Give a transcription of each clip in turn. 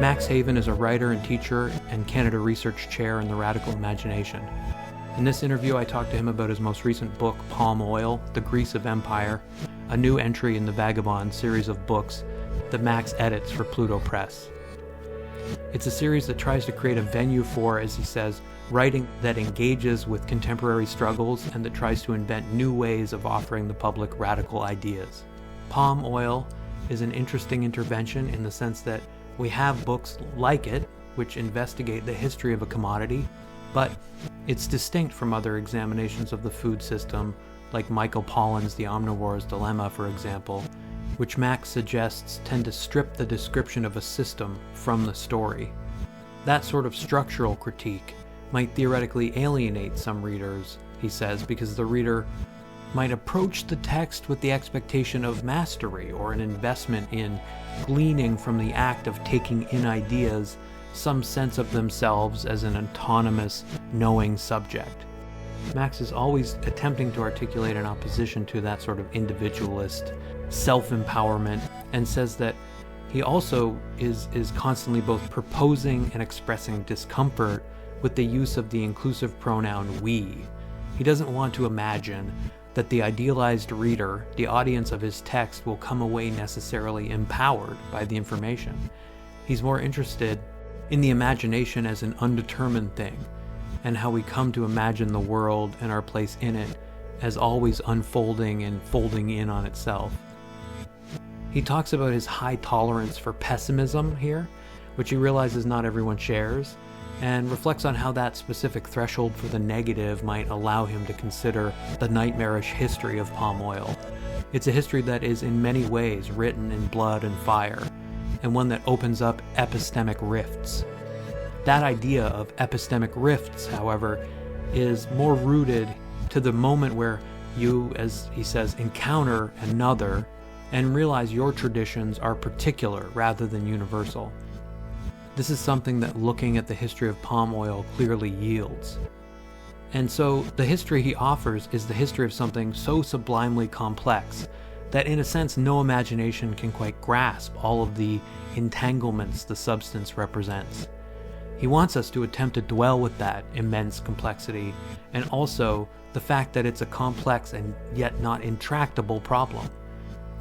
Max Haiven is a writer and teacher and Canada Research Chair in the Radical Imagination. In this interview, I talked to him about his most recent book, Palm Oil, The Grease of Empire, a new entry in the Vagabond series of books that Max edits for Pluto Press. It's a series that tries to create a venue for, as he says, writing that engages with contemporary struggles and that tries to invent new ways of offering the public radical ideas. Palm Oil is an interesting intervention in the sense that we have books like it, which investigate the history of a commodity, but it's distinct from other examinations of the food system, like Michael Pollan's The Omnivore's Dilemma, for example, which Max suggests tend to strip the description of a system from the story. That sort of structural critique might theoretically alienate some readers, he says, because the reader might approach the text with the expectation of mastery or an investment in gleaning from the act of taking in ideas some sense of themselves as an autonomous, knowing subject. Max is always attempting to articulate an opposition to that sort of individualist self-empowerment, and says that he also is constantly both proposing and expressing discomfort with the use of the inclusive pronoun we. He doesn't want to imagine that the idealized reader, the audience of his text, will come away necessarily empowered by the information. He's more interested in the imagination as an undetermined thing, and how we come to imagine the world and our place in it as always unfolding and folding in on itself. He talks about his high tolerance for pessimism here, which he realizes not everyone shares, and reflects on how that specific threshold for the negative might allow him to consider the nightmarish history of palm oil. It's a history that is in many ways written in blood and fire, and one that opens up epistemic rifts. That idea of epistemic rifts, however, is more rooted to the moment where you, as he says, encounter another and realize your traditions are particular rather than universal. This is something that looking at the history of palm oil clearly yields. And so the history he offers is the history of something so sublimely complex that in a sense no imagination can quite grasp all of the entanglements the substance represents. He wants us to attempt to dwell with that immense complexity, and also the fact that it's a complex and yet not intractable problem.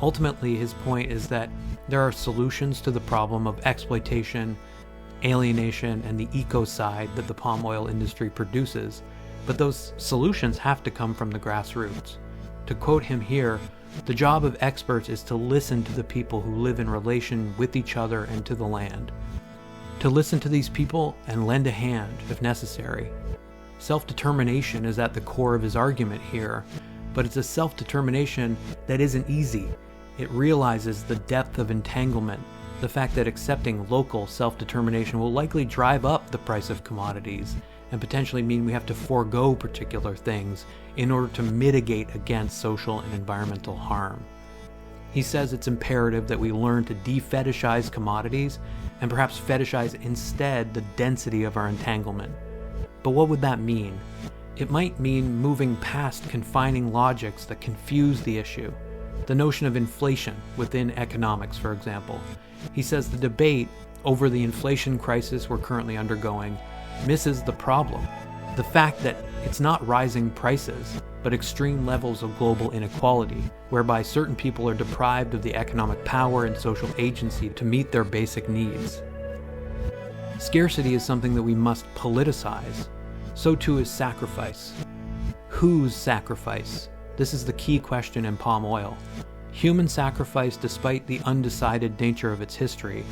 Ultimately, his point is that there are solutions to the problem of exploitation, alienation, and the ecocide that the palm oil industry produces, but those solutions have to come from the grassroots. To quote him here, the job of experts is to listen to the people who live in relation with each other and to the land. To listen to these people and lend a hand if necessary. Self-determination is at the core of his argument here, but it's a self-determination that isn't easy. It realizes the depth of entanglement, the fact that accepting local self-determination will likely drive up the price of commodities and potentially mean we have to forgo particular things in order to mitigate against social and environmental harm. He says it's imperative that we learn to de-fetishize commodities and perhaps fetishize instead the density of our entanglement. But what would that mean? It might mean moving past confining logics that confuse the issue. The notion of inflation within economics, for example. He says the debate over the inflation crisis we're currently undergoing misses the problem. The fact that it's not rising prices, but extreme levels of global inequality, whereby certain people are deprived of the economic power and social agency to meet their basic needs. Scarcity is something that we must politicize. So too is sacrifice. Whose sacrifice? This is the key question in palm oil. Human sacrifice, despite the undecided nature of its history,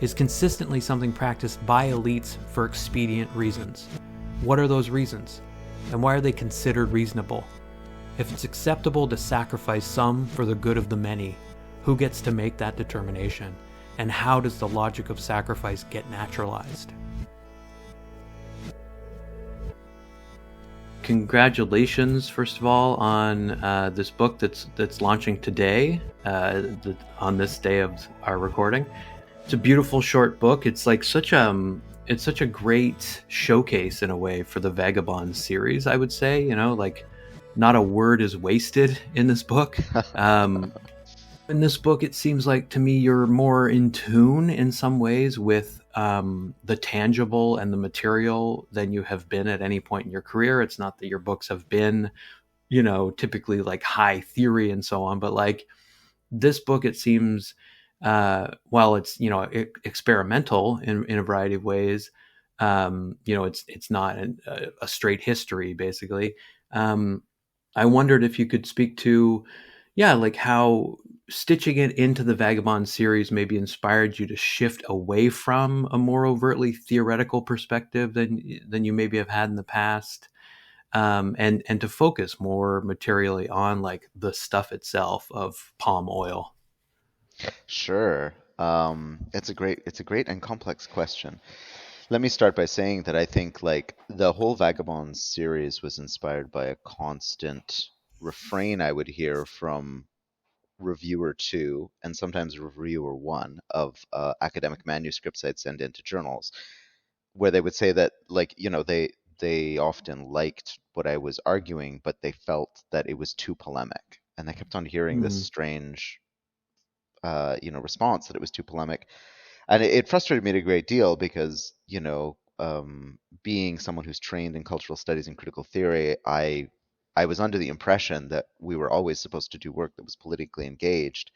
is consistently something practiced by elites for expedient reasons. What are those reasons? And why are they considered reasonable? If it's acceptable to sacrifice some for the good of the many, who gets to make that determination? And how does the logic of sacrifice get naturalized? Congratulations, first of all, on this book that's launching today, on this day of our recording. It's a beautiful short book. It's like such a great showcase in a way for the Vagabond series, I would say. You know, like not a word is wasted in this book. In this book, it seems like to me you're more in tune in some ways with the tangible and the material than you have been at any point in your career. It's not that your books have been, typically like high theory and so on, but like this book, it seems, while it's experimental in a variety of ways, it's not a straight history basically. Um, I wondered if you could speak to, yeah, like how stitching it into the Vagabond series maybe inspired you to shift away from a more overtly theoretical perspective than you maybe have had in the past, and to focus more materially on like the stuff itself of palm oil. Sure. It's a great and complex question. Let me start by saying that I think like the whole Vagabonds series was inspired by a constant refrain I would hear from reviewer two and sometimes reviewer one of academic manuscripts I'd send into journals, where they would say that like they often liked what I was arguing, but they felt that it was too polemic, and I kept on hearing this Mm, strange response that it was too polemic, and it frustrated me a great deal because being someone who's trained in cultural studies and critical theory, I was under the impression that we were always supposed to do work that was politically engaged,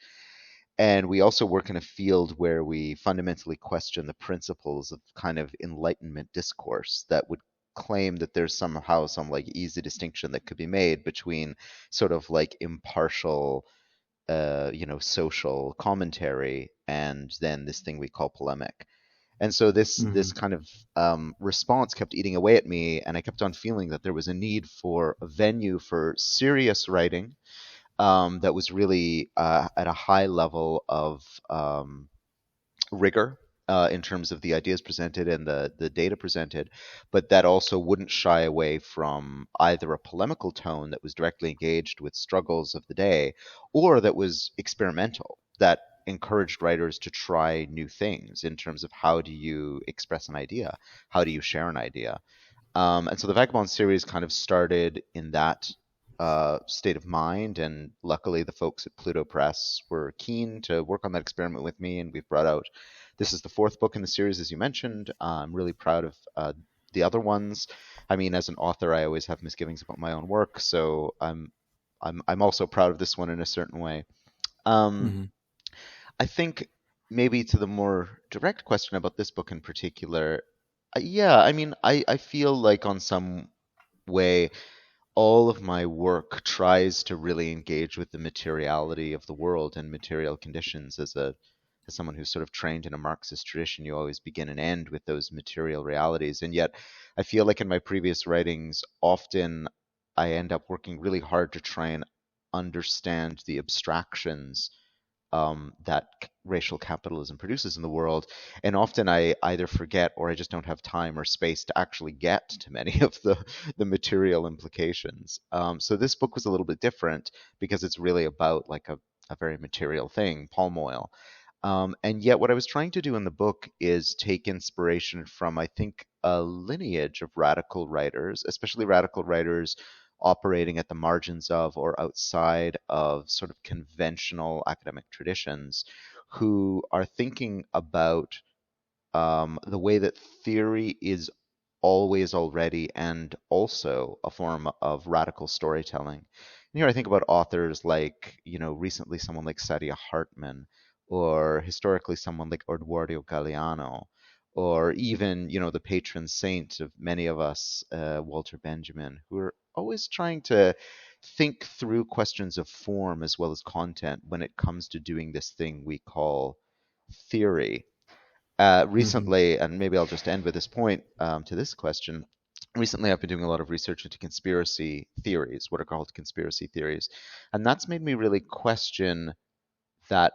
and we also work in a field where we fundamentally question the principles of kind of enlightenment discourse that would claim that there's somehow some like easy distinction that could be made between sort of like impartial social commentary and then this thing we call polemic. And so this mm, kind of response kept eating away at me, and I kept on feeling that there was a need for a venue for serious writing that was really at a high level of rigor in terms of the ideas presented and the data presented, but that also wouldn't shy away from either a polemical tone that was directly engaged with struggles of the day, or that was experimental, that encouraged writers to try new things in terms of how do you express an idea, how do you share an idea. And so the Vagabond series kind of started in that state of mind, and luckily the folks at Pluto Press were keen to work on that experiment with me, and we've brought out. This is the fourth book in the series, as you mentioned. I'm really proud of the other ones. I mean, as an author, I always have misgivings about my own work, so I'm also proud of this one in a certain way. Um, mm, I think maybe to the more direct question about this book in particular, yeah, I mean, I feel like on some way all of my work tries to really engage with the materiality of the world and material conditions. As someone who's sort of trained in a Marxist tradition, you always begin and end with those material realities. And yet I feel like in my previous writings, often I end up working really hard to try and understand the abstractions that racial capitalism produces in the world. And often I either forget or I just don't have time or space to actually get to many of the material implications. So this book was a little bit different because it's really about like a very material thing, palm oil. And yet, what I was trying to do in the book is take inspiration from, I think, a lineage of radical writers, especially radical writers operating at the margins of or outside of sort of conventional academic traditions, who are thinking about the way that theory is always already and also a form of radical storytelling. And here I think about authors like, recently someone like Saidiya Hartman, or historically someone like Eduardo Galeano, or even, the patron saint of many of us, Walter Benjamin, who are always trying to think through questions of form as well as content when it comes to doing this thing we call theory. mm, Recently, and maybe I'll just end with this point to this question. Recently, I've been doing a lot of research into conspiracy theories, what are called conspiracy theories. And that's made me really question that.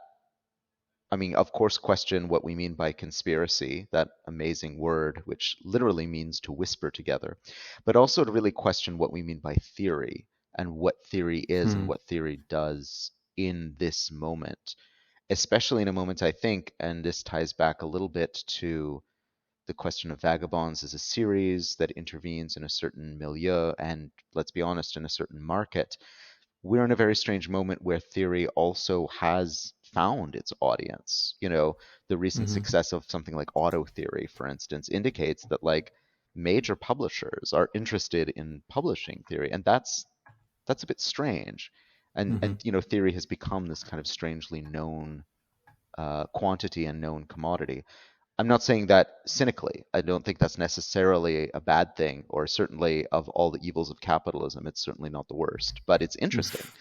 I mean, of course, question what we mean by conspiracy, that amazing word, which literally means to whisper together, but also to really question what we mean by theory and what theory is and mm, what theory does in this moment, especially in a moment, I think, and this ties back a little bit to the question of Vagabonds as a series that intervenes in a certain milieu and, let's be honest, in a certain market. We're in a very strange moment where theory also has found its audience. The recent Hmm. success of something like auto theory, for instance, indicates that like major publishers are interested in publishing theory, and that's a bit strange. And Hmm. theory has become this kind of strangely known quantity and known commodity. I'm not saying that cynically. I don't think that's necessarily a bad thing, or certainly of all the evils of capitalism, it's certainly not the worst, but it's interesting.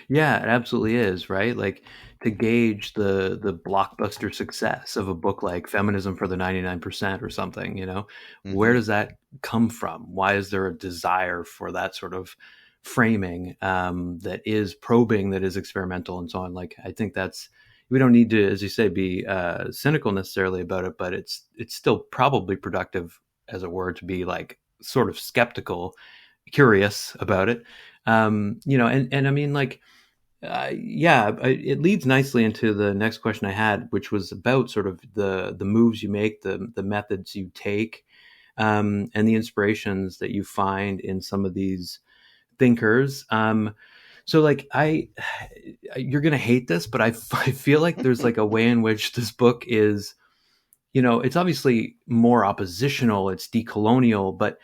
Yeah, it absolutely is, right? Like to gauge the blockbuster success of a book like Feminism for the 99% or something, where Hmm. does that come from? Why is there a desire for that sort of framing that is probing, that is experimental, and so on? Like, I think that's we don't need to, as you say, be cynical necessarily about it, but it's still probably productive, as it were, to be like sort of skeptical, curious about it. And I mean, like yeah, it leads nicely into the next question I had, which was about sort of the moves you make, the methods you take, and the inspirations that you find in some of these thinkers. So like you're gonna hate this, but I feel like there's like a way in which this book is, it's obviously more oppositional, it's decolonial, but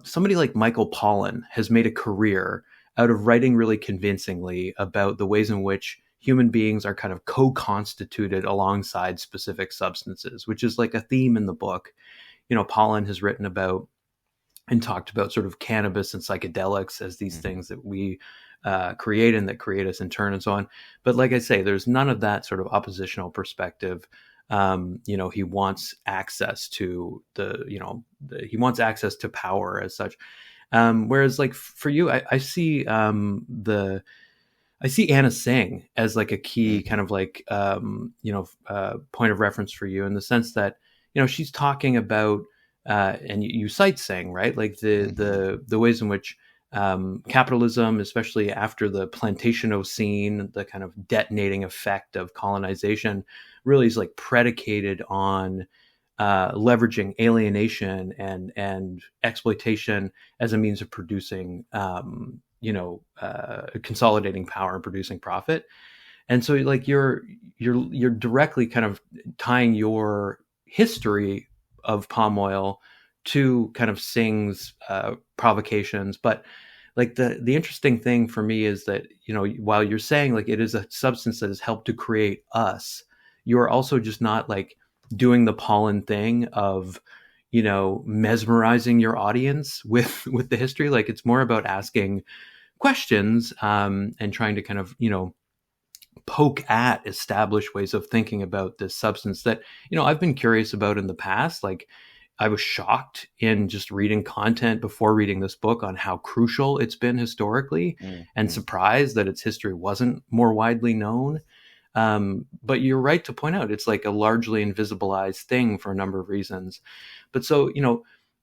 somebody like Michael Pollan has made a career out of writing really convincingly about the ways in which human beings are kind of co-constituted alongside specific substances, which is like a theme in the book. Pollan has written about and talked about sort of cannabis and psychedelics as these Hmm. things that we create and that create us in turn and so on. But like I say, there's none of that sort of oppositional perspective. He wants access to he wants access to power as such. Whereas like for you, I see I see Anna Singh as like a key kind Hmm. of like point of reference for you in the sense that she's talking about and you cite Singh, right, like the Hmm. the ways in which capitalism, especially after the Plantationocene, the kind of detonating effect of colonization, really is like predicated on leveraging alienation and exploitation as a means of producing, consolidating power and producing profit. And so, like you're directly kind of tying your history of palm oil to kind of Singh's provocations, but like the interesting thing for me is that while you're saying like it is a substance that has helped to create us, you are also just not like doing the pollen thing of mesmerizing your audience with the history. Like it's more about asking questions and trying to kind of poke at established ways of thinking about this substance that I've been curious about in the past. Like I was shocked in just reading content before reading this book on how crucial it's been historically, and Hmm. surprised that its history wasn't more widely known. But you're right to point out it's like a largely invisibilized thing for a number of reasons. But so,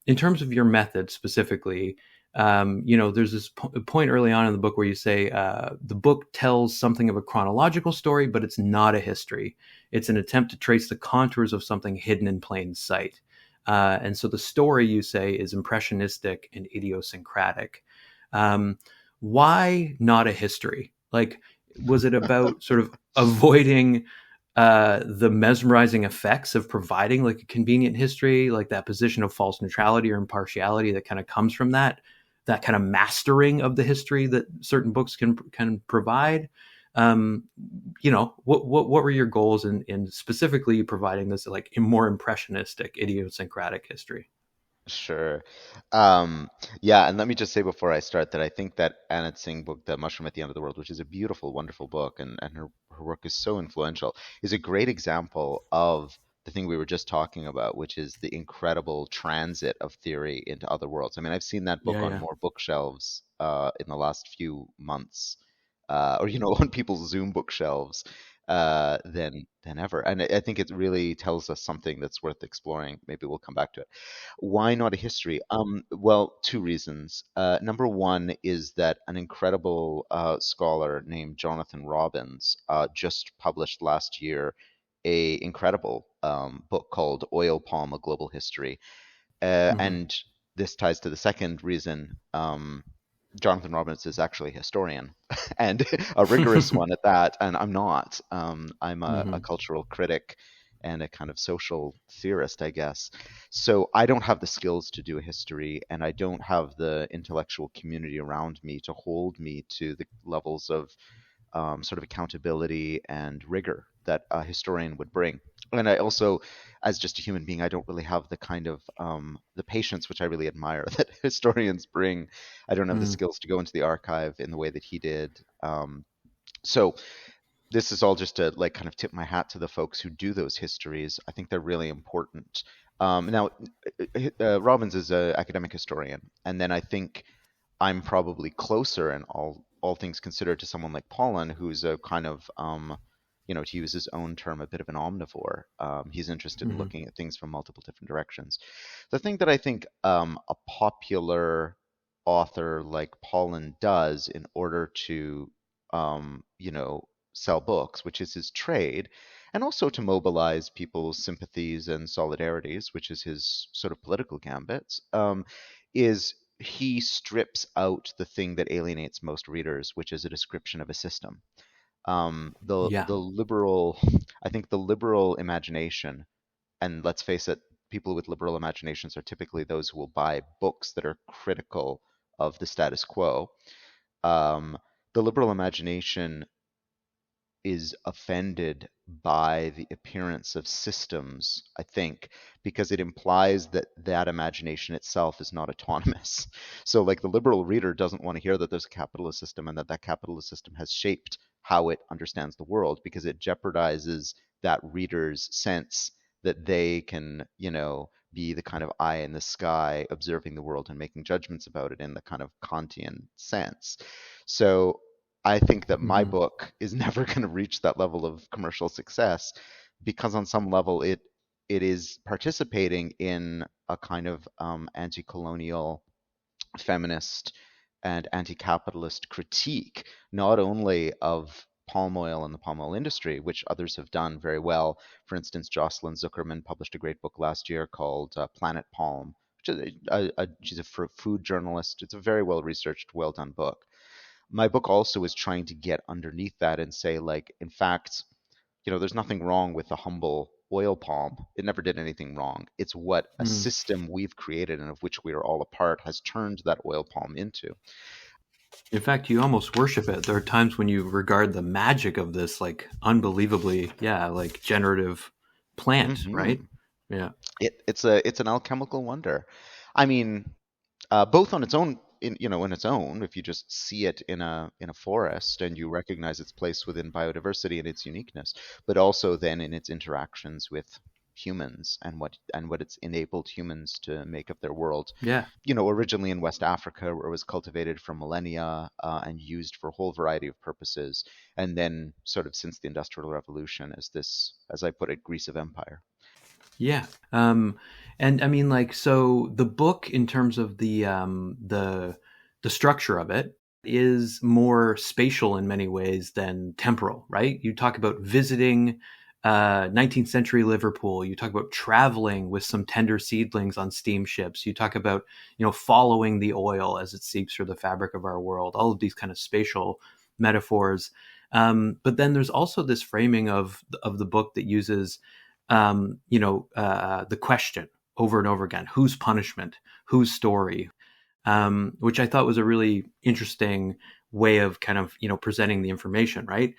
in terms of your method specifically, there's this point early on in the book where you say the book tells something of a chronological story, but it's not a history. It's an attempt to trace the contours of something hidden in plain sight. And so the story, you say, is impressionistic and idiosyncratic. Um, why not a history? Like, was it about sort of avoiding the mesmerizing effects of providing like a convenient history, like that position of false neutrality or impartiality that kind of comes from that kind of mastering of the history that certain books can provide? Um, what were your goals in specifically providing this like more impressionistic, idiosyncratic history? Sure. Um, yeah, and let me just say before I start that I think that Anat Singh book, The Mushroom at the End of the World, which is a beautiful, wonderful book, and her work is so influential, is a great example of the thing we were just talking about, which is the incredible transit of theory into other worlds. I mean, I've seen that book Yeah, on yeah. more bookshelves in the last few months, or on people's Zoom bookshelves than ever. And I think it really tells us something that's worth exploring. Maybe we'll come back to it. Why not a history? Well, two reasons. Number one is that an incredible scholar named Jonathan Robbins just published last year a incredible book called Oil Palm: A Global History. Hmm. And this ties to the second reason. Jonathan Robbins is actually a historian and a rigorous one at that, and I'm not. I'm a Hmm. cultural critic and a kind of social theorist, I guess. So I don't have the skills to do a history, and I don't have the intellectual community around me to hold me to the levels of sort of accountability and rigor that a historian would bring. And I also, as just a human being, I don't really have the kind of the patience which I really admire that historians bring. I don't have the Mm. skills to go into the archive in the way that he did. So this is all just to like kind of tip my hat to the folks who do those histories. I think they're really important. Now, Robbins is an academic historian, and then I think I'm probably closer, and all things considered, to someone like Paulin, who's a kind of to use his own term, a bit of an omnivore. He's interested in Hmm. looking at things from multiple different directions. The thing that I think a popular author like Paulin does in order to, sell books, which is his trade, and also to mobilize people's sympathies and solidarities, which is his sort of political gambits, is he strips out the thing that alienates most readers, which is a description of a system. Yeah. The liberal, I think the liberal imagination, and let's face it, people with liberal imaginations are typically those who will buy books that are critical of the status quo. Um, the liberal imagination is offended by the appearance of systems, I think, because it implies that that imagination itself is not autonomous. So, like, the liberal reader doesn't want to hear that there's a capitalist system and that that capitalist system has shaped how it understands the world, because it jeopardizes that reader's sense that they can, be the kind of eye in the sky observing the world and making judgments about it in the kind of Kantian sense. So I think that my Hmm. book is never going to reach that level of commercial success because on some level it is participating in a kind of anti-colonial, feminist, and anti-capitalist critique, not only of palm oil and the palm oil industry, which others have done very well. For instance, Jocelyn Zuckerman published a great book last year called Planet Palm, which is she's a food journalist. It's a very well researched, well done book. My book also is trying to get underneath that and say, like, in fact, there's nothing wrong with the humble oil palm. It never did anything wrong. It's what a Mm. system we've created and of which we are all a part has turned that oil palm into. In fact, you almost worship it. There are times when you regard the magic of this like unbelievably, yeah, like generative plant, right? Hmm. Yeah. It's an alchemical wonder. I mean, both on its own, in its own, if you just see it in a forest and you recognize its place within biodiversity and its uniqueness, but also then in its interactions with humans and what it's enabled humans to make of their world. Yeah. Originally in West Africa, where it was cultivated for millennia and used for a whole variety of purposes, and then sort of since the Industrial Revolution as this, as I put it, grease of empire. Yeah. And I mean, like, so the book, in terms of the structure of it, is more spatial in many ways than temporal, right? You talk about visiting 19th century Liverpool. You talk about traveling with some tender seedlings on steamships. You talk about, following the oil as it seeps through the fabric of our world. All of these kind of spatial metaphors. But then there's also this framing of the book that uses the question over and over again: whose punishment, whose story, which I thought was a really interesting way of kind of presenting the information. Right,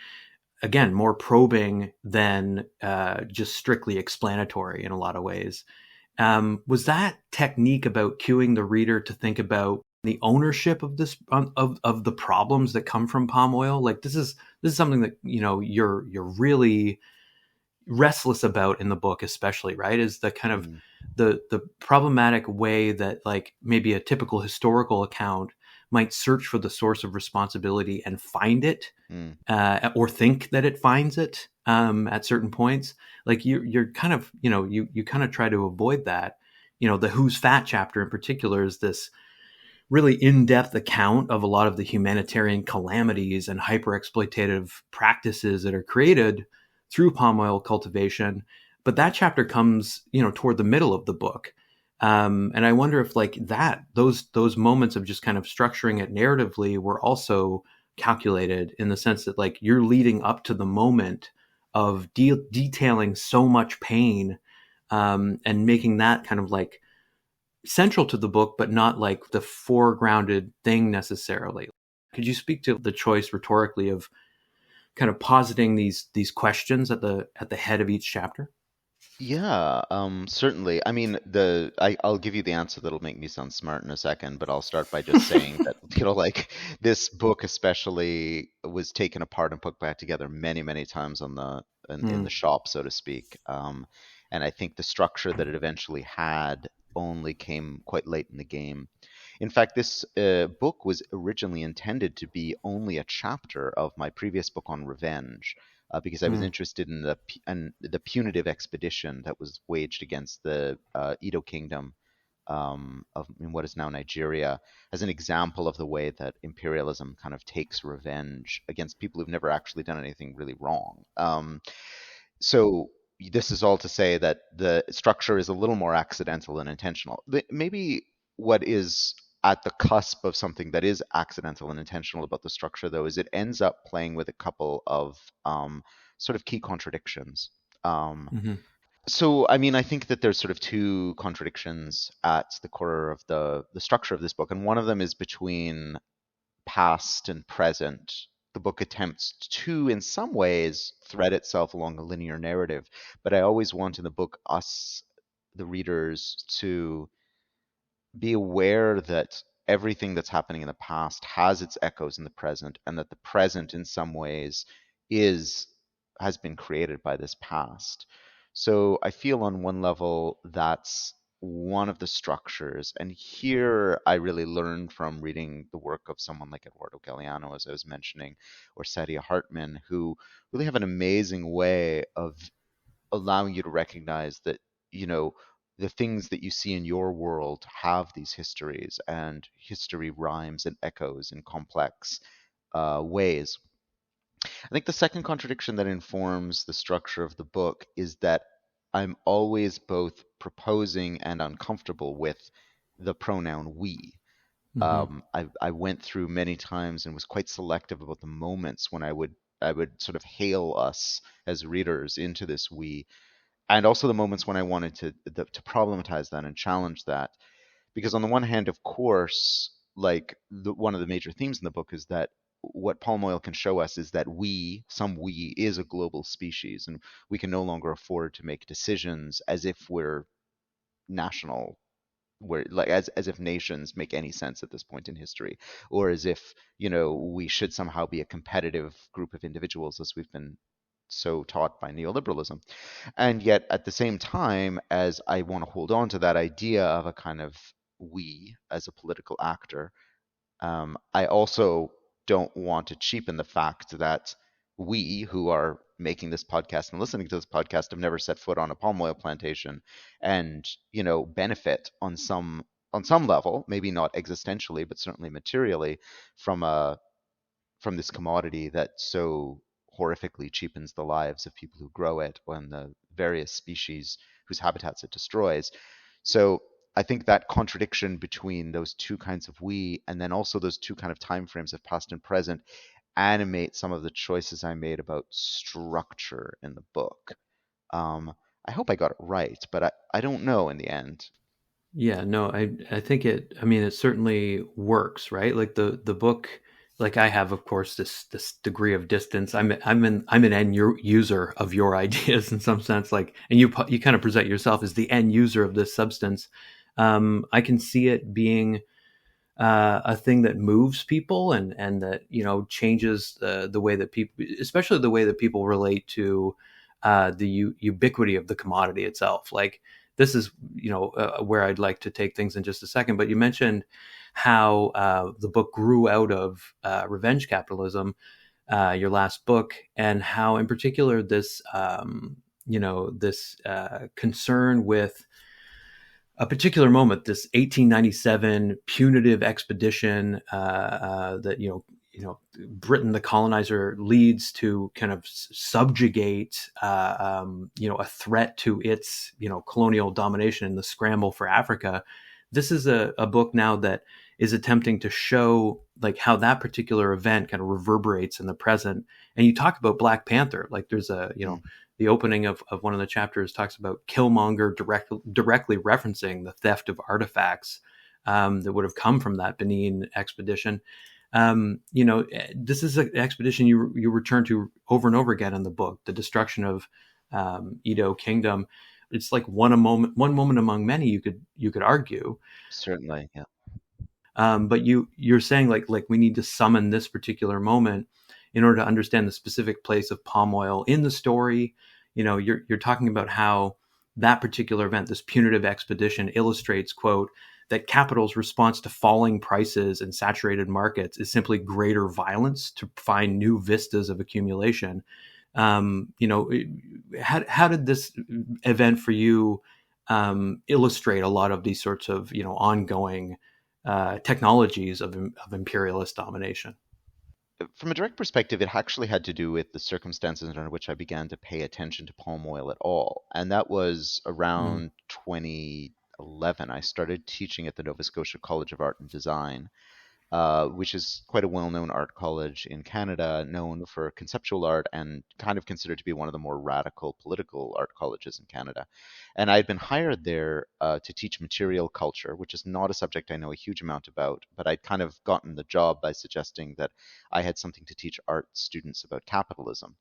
again, more probing than just strictly explanatory in a lot of ways. Was that technique about cueing the reader to think about the ownership of this of the problems that come from palm oil? Like this is something that you're really restless about in the book, especially, right, is the kind of Mm, the problematic way that like maybe a typical historical account might search for the source of responsibility and find it, mm, or think that it finds it at certain points. Like you're kind of you kind of try to avoid that. The who's fat chapter in particular is this really in-depth account of a lot of the humanitarian calamities and hyper exploitative practices that are created through palm oil cultivation. But that chapter comes toward the middle of the book, And I wonder if like those moments of just kind of structuring it narratively were also calculated in the sense that like you're leading up to the moment of detailing so much pain, and making that kind of like central to the book, but not like the foregrounded thing necessarily. Could you speak to the choice rhetorically of kind of positing these questions at the head of each chapter? Yeah, certainly. I mean, I'll give you the answer that'll make me sound smart in a second, but I'll start by just saying that, like this book especially was taken apart and put back together many, many times in the Mm, shop, so to speak. And I think the structure that it eventually had only came quite late in the game. In fact, this book was originally intended to be only a chapter of my previous book on revenge, because I was mm, interested in the punitive expedition that was waged against the Edo Kingdom in what is now Nigeria, as an example of the way that imperialism kind of takes revenge against people who've never actually done anything really wrong. So this is all to say that the structure is a little more accidental than intentional. Maybe what is at the cusp of something that is accidental and intentional about the structure, though, is it ends up playing with a couple of sort of key contradictions. Um, mm-hmm, so, I mean, I think that there's sort of two contradictions at the core of the structure of this book, and one of them is between past and present. The book attempts to, in some ways, thread itself along a linear narrative, but I always want in the book us, the readers, to be aware that everything that's happening in the past has its echoes in the present, and that the present, in some ways, is has been created by this past. So I feel on one level that's one of the structures, and here I really learned from reading the work of someone like Eduardo Galeano, as I was mentioning, or Saidiya Hartman, who really have an amazing way of allowing you to recognize that, you know, the things that you see in your world have these histories, and history rhymes and echoes in complex ways. I think the second contradiction that informs the structure of the book is that I'm always both proposing and uncomfortable with the pronoun we. mm-hmm. I went through many times and was quite selective about the moments when I would sort of hail us as readers into this we, and also the moments when I wanted to problematize that and challenge that. Because on the one hand, of course, like one of the major themes in the book is that what palm oil can show us is that some we, is a global species, and we can no longer afford to make decisions as if we're national, where like as if nations make any sense at this point in history, or as if, we should somehow be a competitive group of individuals, as we've been so taught by neoliberalism. And yet, at the same time, as I want to hold on to that idea of a kind of we as a political actor, I also don't want to cheapen the fact that we who are making this podcast and listening to this podcast have never set foot on a palm oil plantation, and benefit on some level, maybe not existentially, but certainly materially, from a from this commodity that so horrifically cheapens the lives of people who grow it and the various species whose habitats it destroys. So I think that contradiction between those two kinds of we, and then also those two kind of time frames of past and present, animate some of the choices I made about structure in the book. I hope I got it right, but I don't know in the end. Yeah, no, I think I mean it certainly works, right? Like the book, like I have of course this degree of distance. I'm an user of your ideas in some sense, like, and you kind of present yourself as the end user of this substance. I can see it being a thing that moves people, and that changes the way that people, especially the way that people relate to the ubiquity of the commodity itself. Like this is where I'd like to take things in just a second. But you mentioned how the book grew out of revenge capitalism, your last book, and how in particular this concern with a particular moment, this 1897 punitive expedition that Britain, the colonizer, leads to kind of subjugate, a threat to its, colonial domination in the scramble for Africa. This is a book now that is attempting to show like how that particular event kind of reverberates in the present. And you talk about Black Panther, like there's Mm, the opening of one of the chapters talks about Killmonger directly referencing the theft of artifacts that would have come from that Benin expedition. This is an expedition you return to over and over again in the book, the destruction of Edo Kingdom. It's like one moment among many, you could argue. certainly, yeah. But you're saying like we need to summon this particular moment in order to understand the specific place of palm oil in the story. You're talking about how that particular event, this punitive expedition, illustrates, quote, that capital's response to falling prices and saturated markets is simply greater violence to find new vistas of accumulation. How did this event for you illustrate a lot of these sorts of ongoing technologies of imperialist domination? From a direct perspective, it actually had to do with the circumstances under which I began to pay attention to palm oil at all. And that was Mm, around 2011. I started teaching at the Nova Scotia College of Art and Design, which is quite a well-known art college in Canada, known for conceptual art and kind of considered to be one of the more radical political art colleges in Canada. And I had been hired there to teach material culture, which is not a subject I know a huge amount about, but I'd kind of gotten the job by suggesting that I had something to teach art students about capitalism.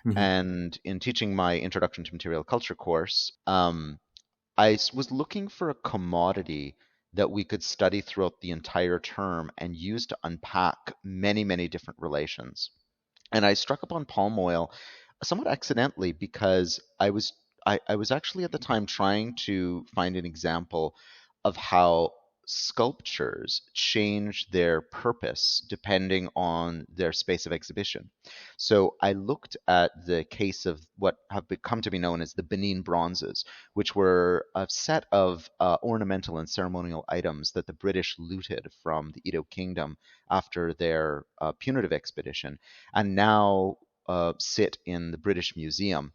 mhm, And in teaching my Introduction to Material Culture course, was looking for a commodity that we could study throughout the entire term and use to unpack many, many different relations. And I struck upon palm oil somewhat accidentally because I was actually at the time trying to find an example of how sculptures change their purpose depending on their space of exhibition. So I looked at the case of what have become to be known as the Benin Bronzes, which were a set of ornamental and ceremonial items that the British looted from the Edo Kingdom after their punitive expedition, and now sit in the British Museum.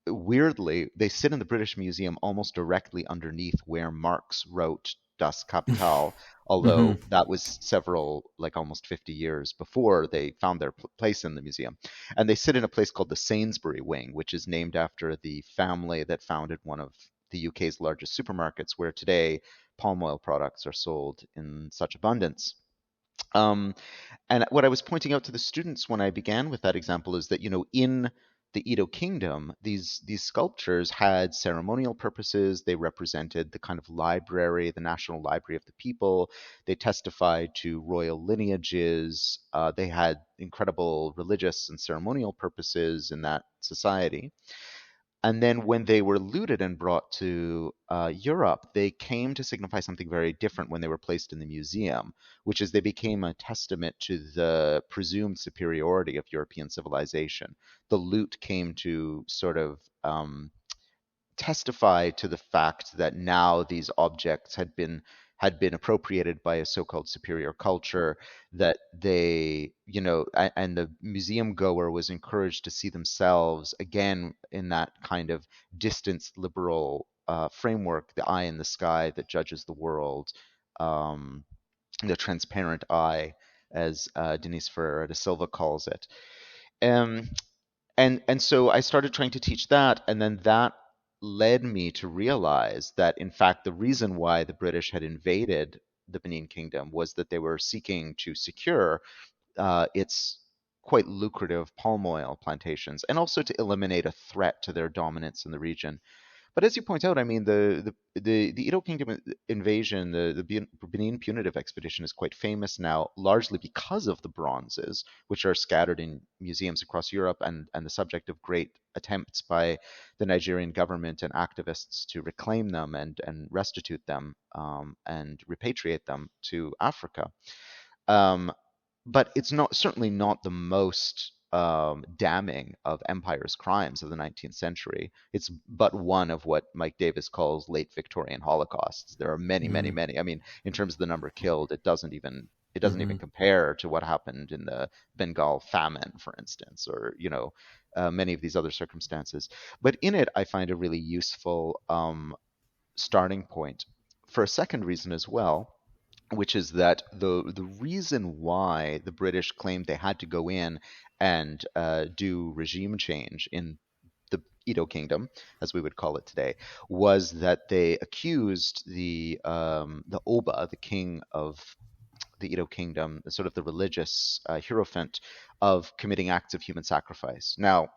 Weirdly, they sit in the British Museum almost directly underneath where Marx wrote Das Kapital, mhm. although that was several, like almost 50 years before they found their place in the museum. And they sit in a place called the Sainsbury Wing, which is named after the family that founded one of the UK's largest supermarkets, where today palm oil products are sold in such abundance. Um, and what I was pointing out to the students when I began with that example is that, in the Edo Kingdom, these sculptures had ceremonial purposes. They represented the kind of library, the national library of the people. They testified to royal lineages. They had incredible religious and ceremonial purposes in that society. And then when they were looted and brought to Europe, they came to signify something very different when they were placed in the museum, which is they became a testament to the presumed superiority of European civilization. The loot came to sort of testify to the fact that now these objects had been appropriated by a so-called superior culture, that they, and the museum goer was encouraged to see themselves again in that kind of distance liberal framework, the eye in the sky that judges the world, um, the transparent eye, as Denise Ferreira da Silva calls it. Um, and so I started trying to teach that, and then that led me to realize that in fact the reason why the British had invaded the Benin Kingdom was that they were seeking to secure its quite lucrative palm oil plantations, and also to eliminate a threat to their dominance in the region. But as you point out, I mean, the Edo Kingdom invasion, the Benin punitive expedition is quite famous now, largely because of the bronzes, which are scattered in museums across Europe, and the subject of great attempts by the Nigerian government and activists to reclaim them and restitute them, and repatriate them to Africa. Um, but it's not certainly not the most damning of empire's crimes of the 19th century. It's but one of what Mike Davis calls late Victorian holocausts. There are many, many, Mm. many. I mean, in terms of the number killed, it doesn't even It doesn't even Hmm. compare to what happened in the Bengal famine, for instance, or many of these other circumstances. But in it, I find a really useful starting point for a second reason as well, which is that the reason why the British claimed they had to go in and do regime change in the Edo Kingdom, as we would call it today, was that they accused the Oba, the king of the Edo Kingdom, sort of the religious hierophant, of committing acts of human sacrifice. Now,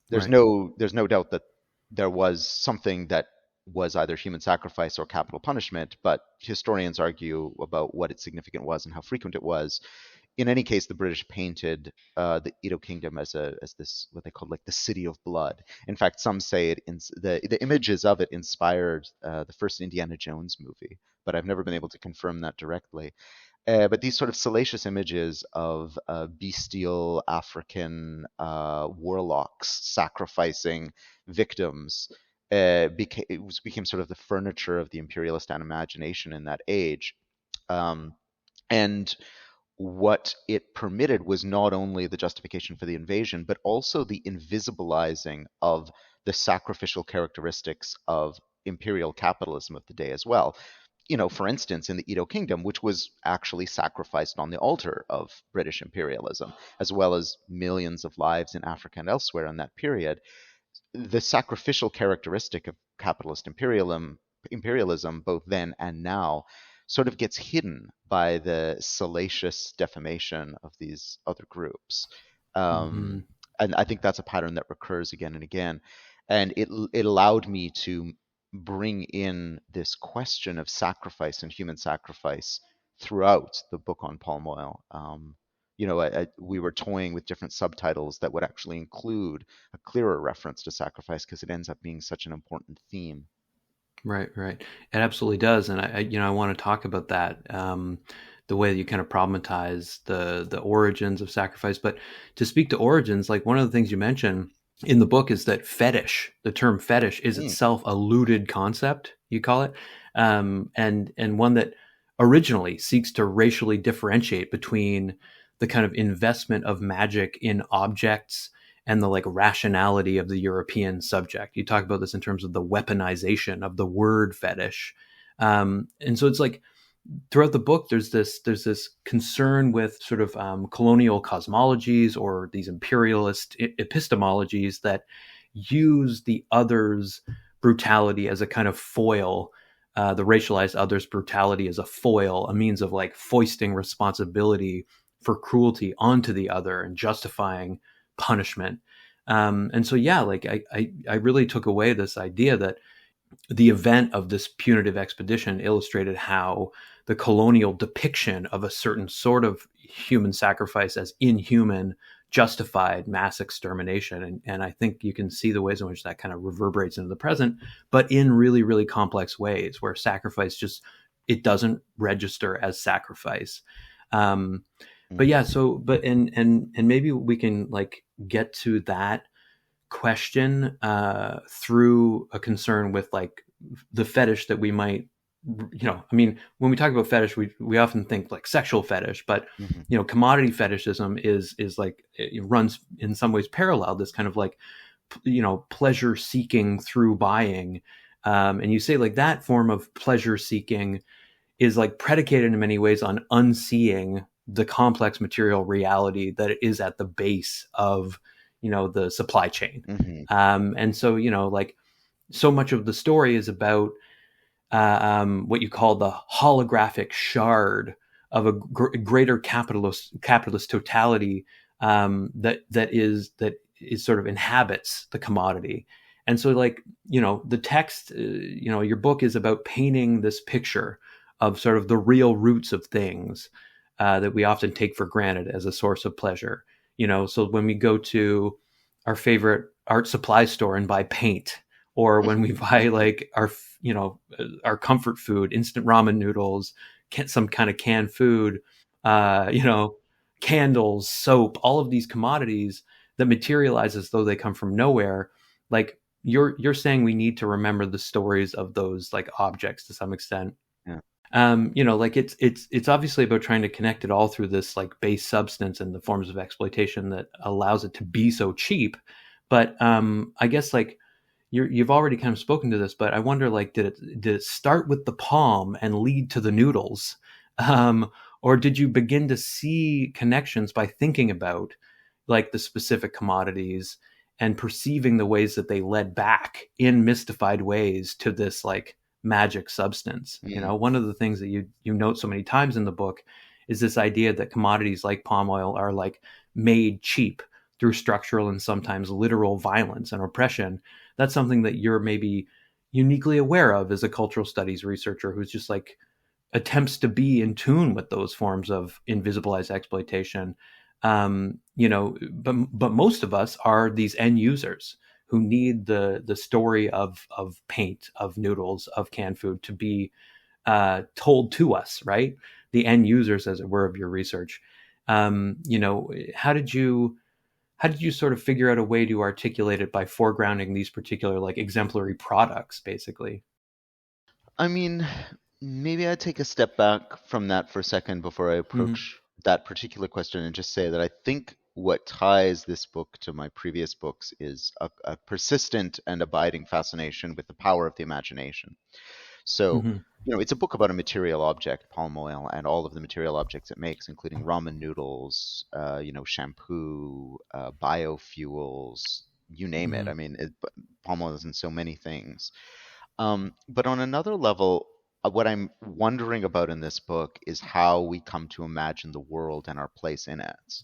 Right. there's no doubt that there was something that was either human sacrifice or capital punishment, but historians argue about what its significance was and how frequent it was. In any case, the British painted the Edo Kingdom as this what they called like the city of blood. In fact, some say the images of it inspired the first Indiana Jones movie, but I've never been able to confirm that directly. But these sort of salacious images of bestial African warlocks sacrificing victims became sort of the furniture of the imperialist imagination in that age. Um, and what it permitted was not only the justification for the invasion, but also the invisibilizing of the sacrificial characteristics of imperial capitalism of the day as well. For instance, in the Edo Kingdom, which was actually sacrificed on the altar of British imperialism, as well as millions of lives in Africa and elsewhere in that period, the sacrificial characteristic of capitalist imperialism, both then and now, sort of gets hidden by the salacious defamation of these other groups. Hmm. Um, and I think that's a pattern that recurs again and again. And it allowed me to bring in this question of sacrifice and human sacrifice throughout the book on palm oil. We were toying with different subtitles that would actually include a clearer reference to sacrifice because it ends up being such an important theme. Right, right. It absolutely does, and I want to talk about that. The way that you kind of problematize the origins of sacrifice, but to speak to origins, like one of the things you mentioned in the book is that fetish, the term fetish, is Mm, itself a looted concept. You call it, and one that originally seeks to racially differentiate between the kind of investment of magic in objects and the like rationality of the European subject. You talk about this in terms of the weaponization of the word fetish, and so it's like throughout the book there's this concern with sort of colonial cosmologies or these imperialist epistemologies that use the other's brutality as a kind of foil, the racialized other's brutality as a foil, a means of like foisting responsibility for cruelty onto the other and justifying punishment. And so yeah, like I really took away this idea that the event of this punitive expedition illustrated how the colonial depiction of a certain sort of human sacrifice as inhuman justified mass extermination. And I think you can see the ways in which that kind of reverberates into the present, but in really, really complex ways where sacrifice just, it doesn't register as sacrifice. Um, but yeah, mhm, so, but, and maybe we can like get to that question through a concern with like the fetish that we might, I mean, when we talk about fetish, we often think like sexual fetish, but mhm, commodity fetishism is like it runs in some ways parallel, this kind of like pleasure seeking through buying. And you say like that form of pleasure seeking is like predicated in many ways on unseeing the complex material reality that is at the base of the supply chain. mhm, And so like so much of the story is about what you call the holographic shard of a greater capitalist totality, that is sort of inhabits the commodity. And so like the text, your book is about painting this picture of sort of the real roots of things that we often take for granted as a source of pleasure. So when we go to our favorite art supply store and buy paint, or when we buy like our comfort food, instant ramen noodles, some kind of canned food, uh, you know, candles, soap, all of these commodities that materialize as though they come from nowhere. Like you're saying, we need to remember the stories of those like objects to some extent. yeah. Like it's obviously about trying to connect it all through this like base substance and the forms of exploitation that allows it to be so cheap. But I guess like you've already kind of spoken to this, but I wonder like did it start with the palm and lead to the noodles, or did you begin to see connections by thinking about like the specific commodities and perceiving the ways that they led back in mystified ways to this like magic substance? Mm, One of the things that you note so many times in the book is this idea that commodities like palm oil are like made cheap through structural and sometimes literal violence and oppression. That's something that you're maybe uniquely aware of as a cultural studies researcher who's just like attempts to be in tune with those forms of invisibilized exploitation. But most of us are these end users who need the story of paint, of noodles, of canned food to be told to us, right? The end users, as it were, of your research. How did you sort of figure out a way to articulate it by foregrounding these particular like exemplary products, basically? I mean, maybe I'd take a step back from that for a second before I Mm-hmm. approach that particular question and just say that I think what ties this book to my previous books is a persistent and abiding fascination with the power of the imagination. So, Mm-hmm. it's a book about a material object, palm oil, and all of the material objects it makes, including ramen noodles, shampoo, biofuels, you name it. Mm-hmm. I mean, palm oil is in so many things. But on another level, what I'm wondering about in this book is how we come to imagine the world and our place in it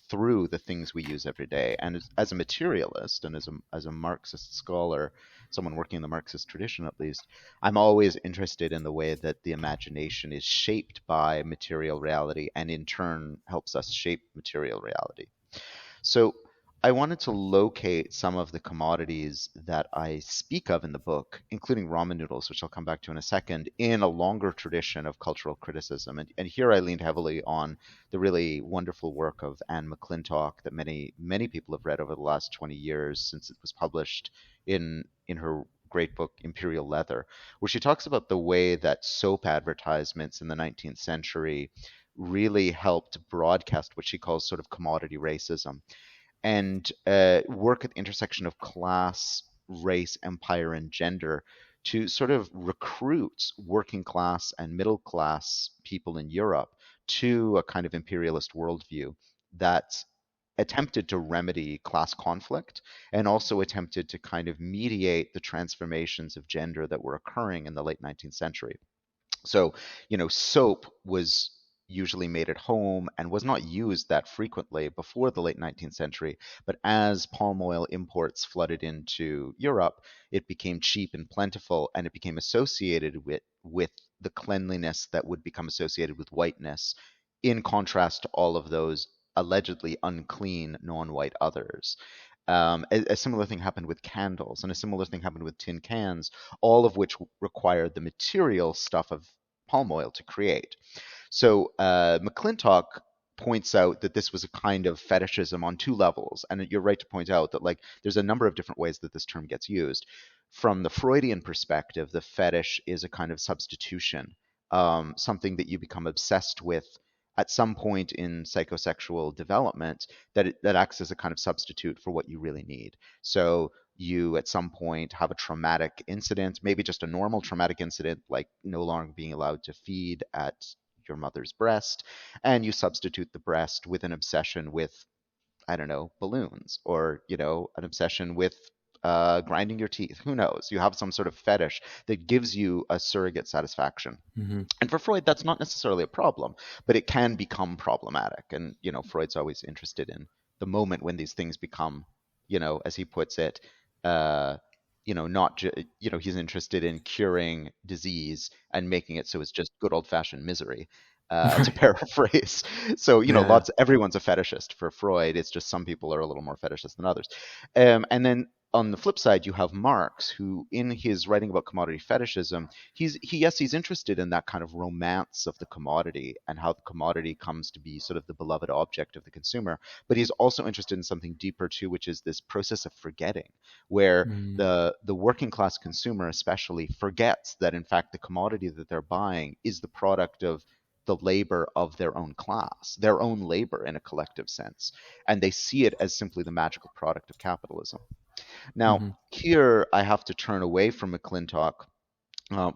through the things we use every day. And as a materialist and as a Marxist scholar, someone working in the Marxist tradition at least, I'm always interested in the way that the imagination is shaped by material reality and in turn helps us shape material reality. So I wanted to locate some of the commodities that I speak of in the book, including ramen noodles, which I'll come back to in a second, in a longer tradition of cultural criticism. And here I leaned heavily on the really wonderful work of Anne McClintock that many, many people have read over the last 20 years since it was published in her great book Imperial Leather, where she talks about the way that soap advertisements in the 19th century really helped broadcast what she calls sort of commodity racism and work at the intersection of class, race, empire, and gender to sort of recruit working class and middle class people in Europe to a kind of imperialist worldview that attempted to remedy class conflict and also attempted to kind of mediate the transformations of gender that were occurring in the late 19th century. So, soap was usually made at home and was not used that frequently before the late 19th century. But as palm oil imports flooded into Europe, it became cheap and plentiful, and it became associated with the cleanliness that would become associated with whiteness, in contrast to all of those allegedly unclean non-white others. A similar thing happened with candles, and a similar thing happened with tin cans, all of which required the material stuff of palm oil to create. So McClintock points out that this was a kind of fetishism on two levels, and you're right to point out that like there's a number of different ways that this term gets used. From the Freudian perspective, the fetish is a kind of substitution, something that you become obsessed with at some point in psychosexual development that acts as a kind of substitute for what you really need. So you at some point have a traumatic incident, maybe just a normal traumatic incident like no longer being allowed to feed at your mother's breast, and you substitute the breast with an obsession with, I don't know, balloons, or an obsession with grinding your teeth. Who knows? You have some sort of fetish that gives you a surrogate satisfaction. Mm-hmm. And for Freud, that's not necessarily a problem, but it can become problematic. And, Freud's always interested in the moment when these things become, as he puts it, uh, not, he's interested in curing disease and making it so it's just good old fashioned misery. To Right. paraphrase. So, Yeah. everyone's a fetishist for Freud. It's just some people are a little more fetishist than others. And then on the flip side, you have Marx, who, in his writing about commodity fetishism, he's interested in that kind of romance of the commodity and how the commodity comes to be sort of the beloved object of the consumer. But he's also interested in something deeper too, which is this process of forgetting, where Mm. the working class consumer especially forgets that in fact the commodity that they're buying is the product of the labor of their own class, their own labor in a collective sense, and they see it as simply the magical product of capitalism. Now, Mm-hmm. here I have to turn away from McClintock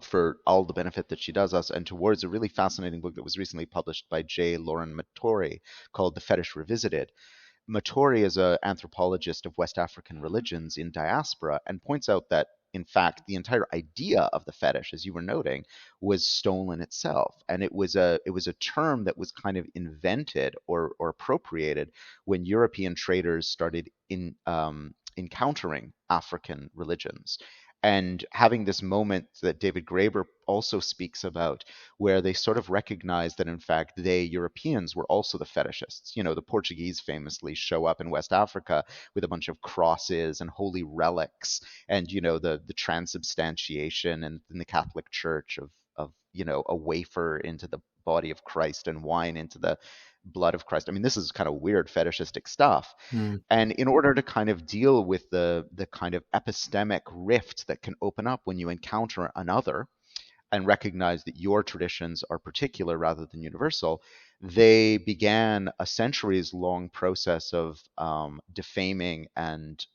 for all the benefit that she does us and towards a really fascinating book that was recently published by J. Lauren Mattori called The Fetish Revisited. Mattori is an anthropologist of West African religions in diaspora and points out that, in fact, the entire idea of the fetish, as you were noting, was stolen itself, and it was a term that was kind of invented or appropriated when European traders started encountering African religions. And having this moment that David Graeber also speaks about, where they sort of recognize that in fact they Europeans were also the fetishists. You know, the Portuguese famously show up in West Africa with a bunch of crosses and holy relics, and the transubstantiation and in the Catholic Church of a wafer into the body of Christ and wine into the blood of Christ. I mean, this is kind of weird fetishistic stuff. Mm. And in order to kind of deal with the kind of epistemic rift that can open up when you encounter another, and recognize that your traditions are particular rather than universal, they began a centuries long process of defaming and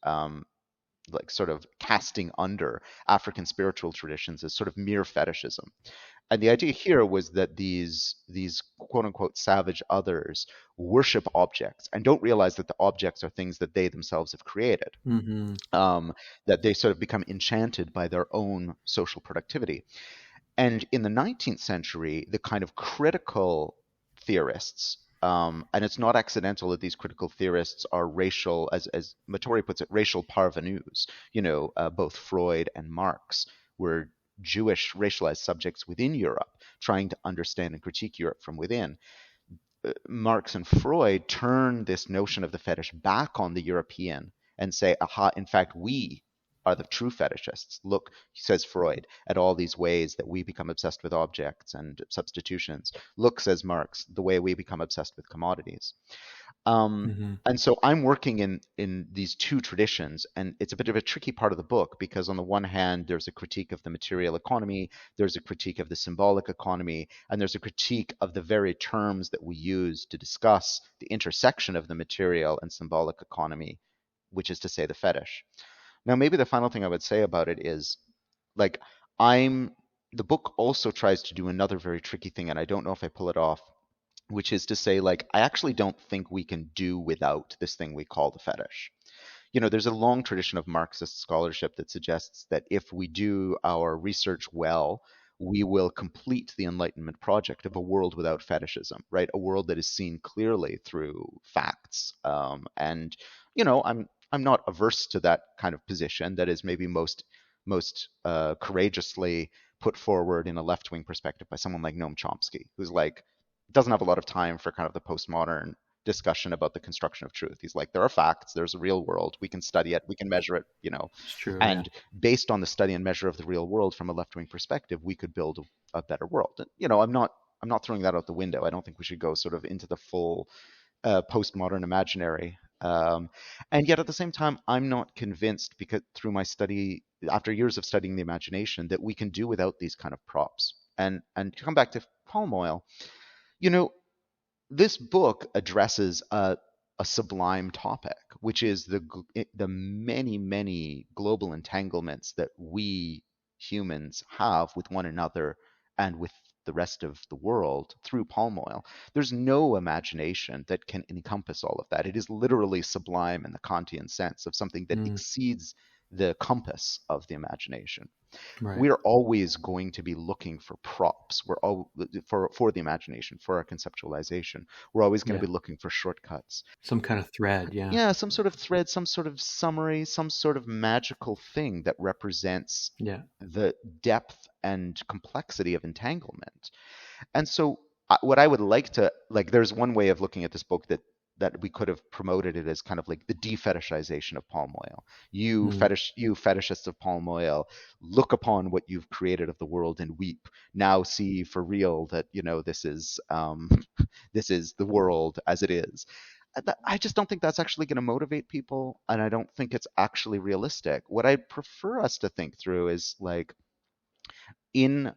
like sort of casting under African spiritual traditions as sort of mere fetishism. And the idea here was that these quote unquote savage others worship objects and don't realize that the objects are things that they themselves have created. Mm-hmm. That they sort of become enchanted by their own social productivity. And in the 19th century, the kind of critical theorists, and it's not accidental that these critical theorists are racial, as Mattori puts it, racial parvenus. Both Freud and Marx were Jewish racialized subjects within Europe, trying to understand and critique Europe from within. Marx and Freud turn this notion of the fetish back on the European and say, aha, in fact, we are the true fetishists. Look, says Freud, at all these ways that we become obsessed with objects and substitutions. Look, says Marx, the way we become obsessed with commodities. Um, Mm-hmm. and so I'm working in these two traditions, and it's a bit of a tricky part of the book because on the one hand, there's a critique of the material economy, there's a critique of the symbolic economy, and there's a critique of the very terms that we use to discuss the intersection of the material and symbolic economy, which is to say the fetish. Now, maybe the final thing I would say about it is, like, the book also tries to do another very tricky thing, and I don't know if I pull it off, which is to say, like, I actually don't think we can do without this thing we call the fetish. There's a long tradition of Marxist scholarship that suggests that if we do our research well, we will complete the Enlightenment project of a world without fetishism, right? A world that is seen clearly through facts. And I'm not averse to that kind of position that is maybe most courageously put forward in a left wing perspective by someone like Noam Chomsky, who's like doesn't have a lot of time for kind of the postmodern discussion about the construction of truth. He's like, there are facts, there's a real world, we can study it, we can measure it, It's true. Yeah. and based on the study and measure of the real world from a left-wing perspective, we could build a better world. And, I'm not throwing that out the window. I don't think we should go sort of into the full postmodern imaginary. And yet at the same time, I'm not convinced because through my study, after years of studying the imagination, that we can do without these kind of props. And to come back to palm oil, you know, this book addresses a sublime topic, which is the many, many global entanglements that we humans have with one another and with the rest of the world through palm oil. There's no imagination that can encompass all of that. It is literally sublime in the Kantian sense of something that Mm. exceeds the compass of the imagination. Right. We're always going to be looking for props. We're all for the imagination, for our conceptualization. We're always going to Yeah. be looking for shortcuts. Some kind of thread. Yeah. Yeah, some sort of thread, some sort of summary, some sort of magical thing that represents Yeah. the depth and complexity of entanglement. And so, what I would like to like, there's one way of looking at this book that that we could have promoted it as kind of like the de-fetishization of palm oil. You Mm. fetishists of palm oil, look upon what you've created of the world and weep. Now see for real that this is this is the world as it is. I just don't think that's actually going to motivate people, and I don't think it's actually realistic. What I prefer us to think through is like in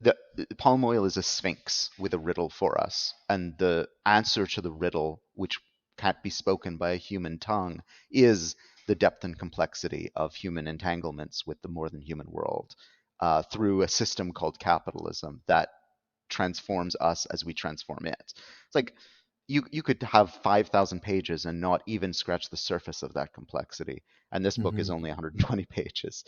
the palm oil is a sphinx with a riddle for us, and the answer to the riddle, which can't be spoken by a human tongue, is the depth and complexity of human entanglements with the more than human world through a system called capitalism that transforms us as we transform it. It's like you could have 5,000 pages and not even scratch the surface of that complexity. And this book is Hmm. only 120 pages.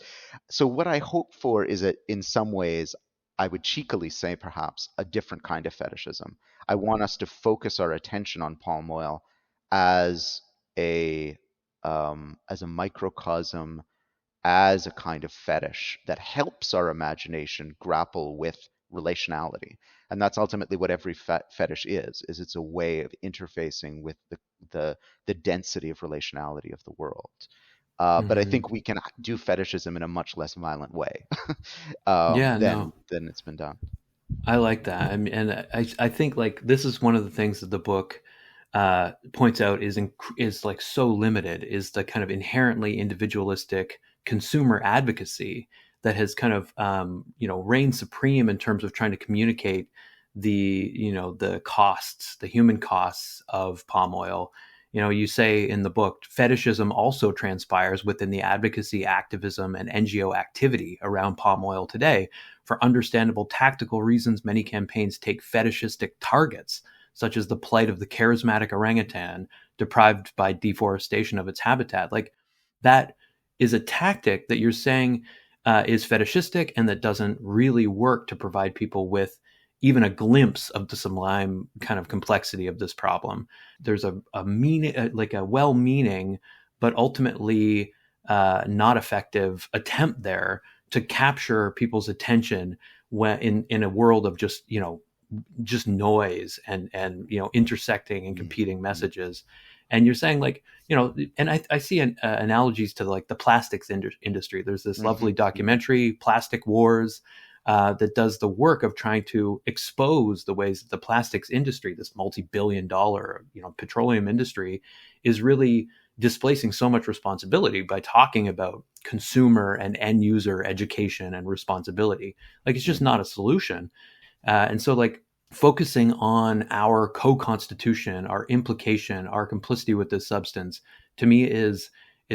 So what I hope for is that in some ways, I would cheekily say perhaps a different kind of fetishism. I want us to focus our attention on palm oil as a as a microcosm, as a kind of fetish that helps our imagination grapple with relationality. And that's ultimately what every fetish is it's a way of interfacing with the the density of relationality of the world. But I Hmm. think we can do fetishism in a much less violent way Yeah, no, than it's been done. I like that. I mean, and I think like this is one of the things that the book points out is like so limited is the kind of inherently individualistic consumer advocacy that has kind of reigned supreme in terms of trying to communicate the costs, the human costs of palm oil. You say in the book, fetishism also transpires within the advocacy, activism, and NGO activity around palm oil today. For understandable tactical reasons, many campaigns take fetishistic targets, such as the plight of the charismatic orangutan deprived by deforestation of its habitat. Like that is a tactic that you're saying is fetishistic and that doesn't really work to provide people with even a glimpse of the sublime kind of complexity of this problem. There's a meaning, like a well-meaning, but ultimately not effective attempt there to capture people's attention when in a world of just noise and intersecting and competing Mm-hmm. messages. And you're saying like and I see analogies to like the plastics industry. There's this Mm-hmm. lovely documentary, Plastic Wars, that does the work of trying to expose the ways that the plastics industry, this multi-billion-dollar petroleum industry, is really displacing so much responsibility by talking about consumer and end user education and responsibility. Like it's just Mm-hmm. not a solution. And so, like, focusing on our co-constitution, our implication, our complicity with this substance, to me is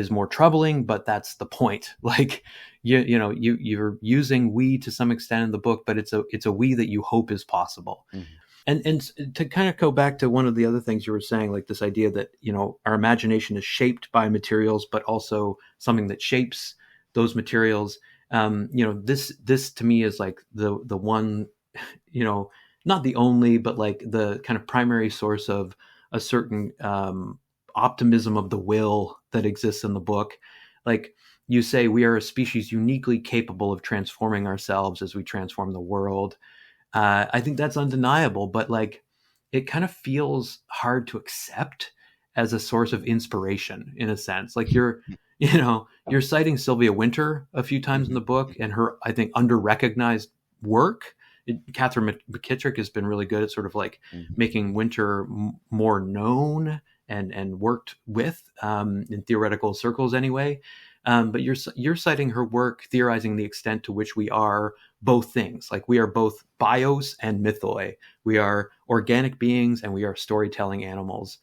more troubling. But that's the point. Like, you're using we to some extent in the book, but it's a we that you hope is possible. Mm-hmm. And to kind of go back to one of the other things you were saying, like this idea that our imagination is shaped by materials, but also something that shapes those materials. This to me is like the one, not the only, but like the kind of primary source of a certain optimism of the will that exists in the book. Like you say, we are a species uniquely capable of transforming ourselves as we transform the world. I think that's undeniable, but like it kind of feels hard to accept as a source of inspiration in a sense. Like you're citing Sylvia Wynter a few times in Mm-hmm. the book and her, I think, under recognized work. Catherine McKittrick has been really good at sort of like Mm-hmm. making Winter more known and worked with in theoretical circles anyway. But you're citing her work theorizing the extent to which we are both things. Like we are both bios and mythoi. We are organic beings and we are storytelling animals.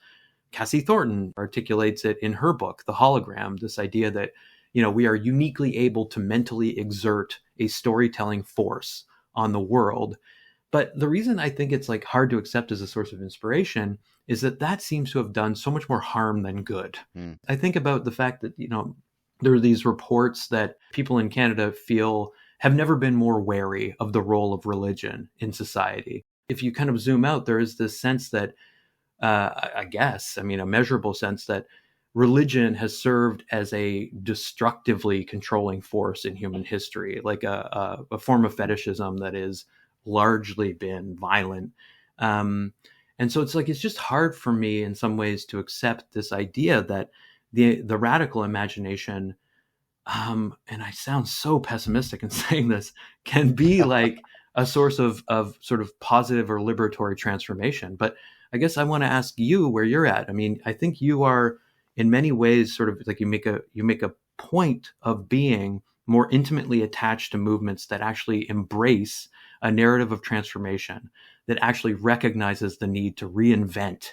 Cassie Thornton articulates it in her book, The Hologram, this idea that, we are uniquely able to mentally exert a storytelling force on the world. But the reason I think it's like hard to accept as a source of inspiration is that seems to have done so much more harm than good. Mm-hmm. I think about the fact that, there are these reports that people in Canada feel have never been more wary of the role of religion in society. If you kind of zoom out, there is this sense that, I guess, I mean, a measurable sense that religion has served as a destructively controlling force in human history, like a form of fetishism that has largely been violent. Um, And so it's like it's just hard for me in some ways to accept this idea that the radical imagination, and I sound so pessimistic in saying this, can be like a source of sort of positive or liberatory transformation. But I guess I want to ask you where you're at. I mean, I think you are in many ways sort of like you make a point of being more intimately attached to movements that actually embrace a narrative of transformation, that actually recognizes the need to reinvent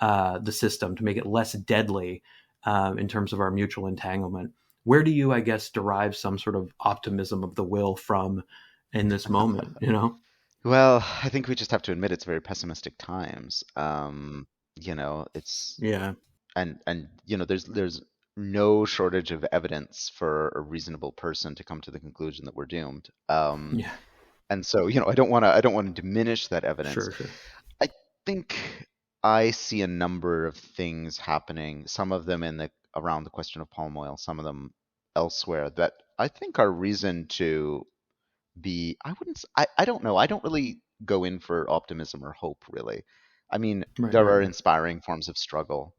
the system to make it less deadly in terms of our mutual entanglement. Where do you, I guess, derive some sort of optimism of the will from in this moment? You know? Well, I think we just have to admit it's very pessimistic times. It's Yeah. and there's no shortage of evidence for a reasonable person to come to the conclusion that we're doomed. Yeah. And so, I don't want to diminish that evidence. Sure. Sure. I think I see a number of things happening, some of them in the around the question of palm oil, some of them elsewhere that I think are reason to be I wouldn't s- I don't know. I don't really go in for optimism or hope really. I mean, Right. there Right. are Right. inspiring forms of struggle.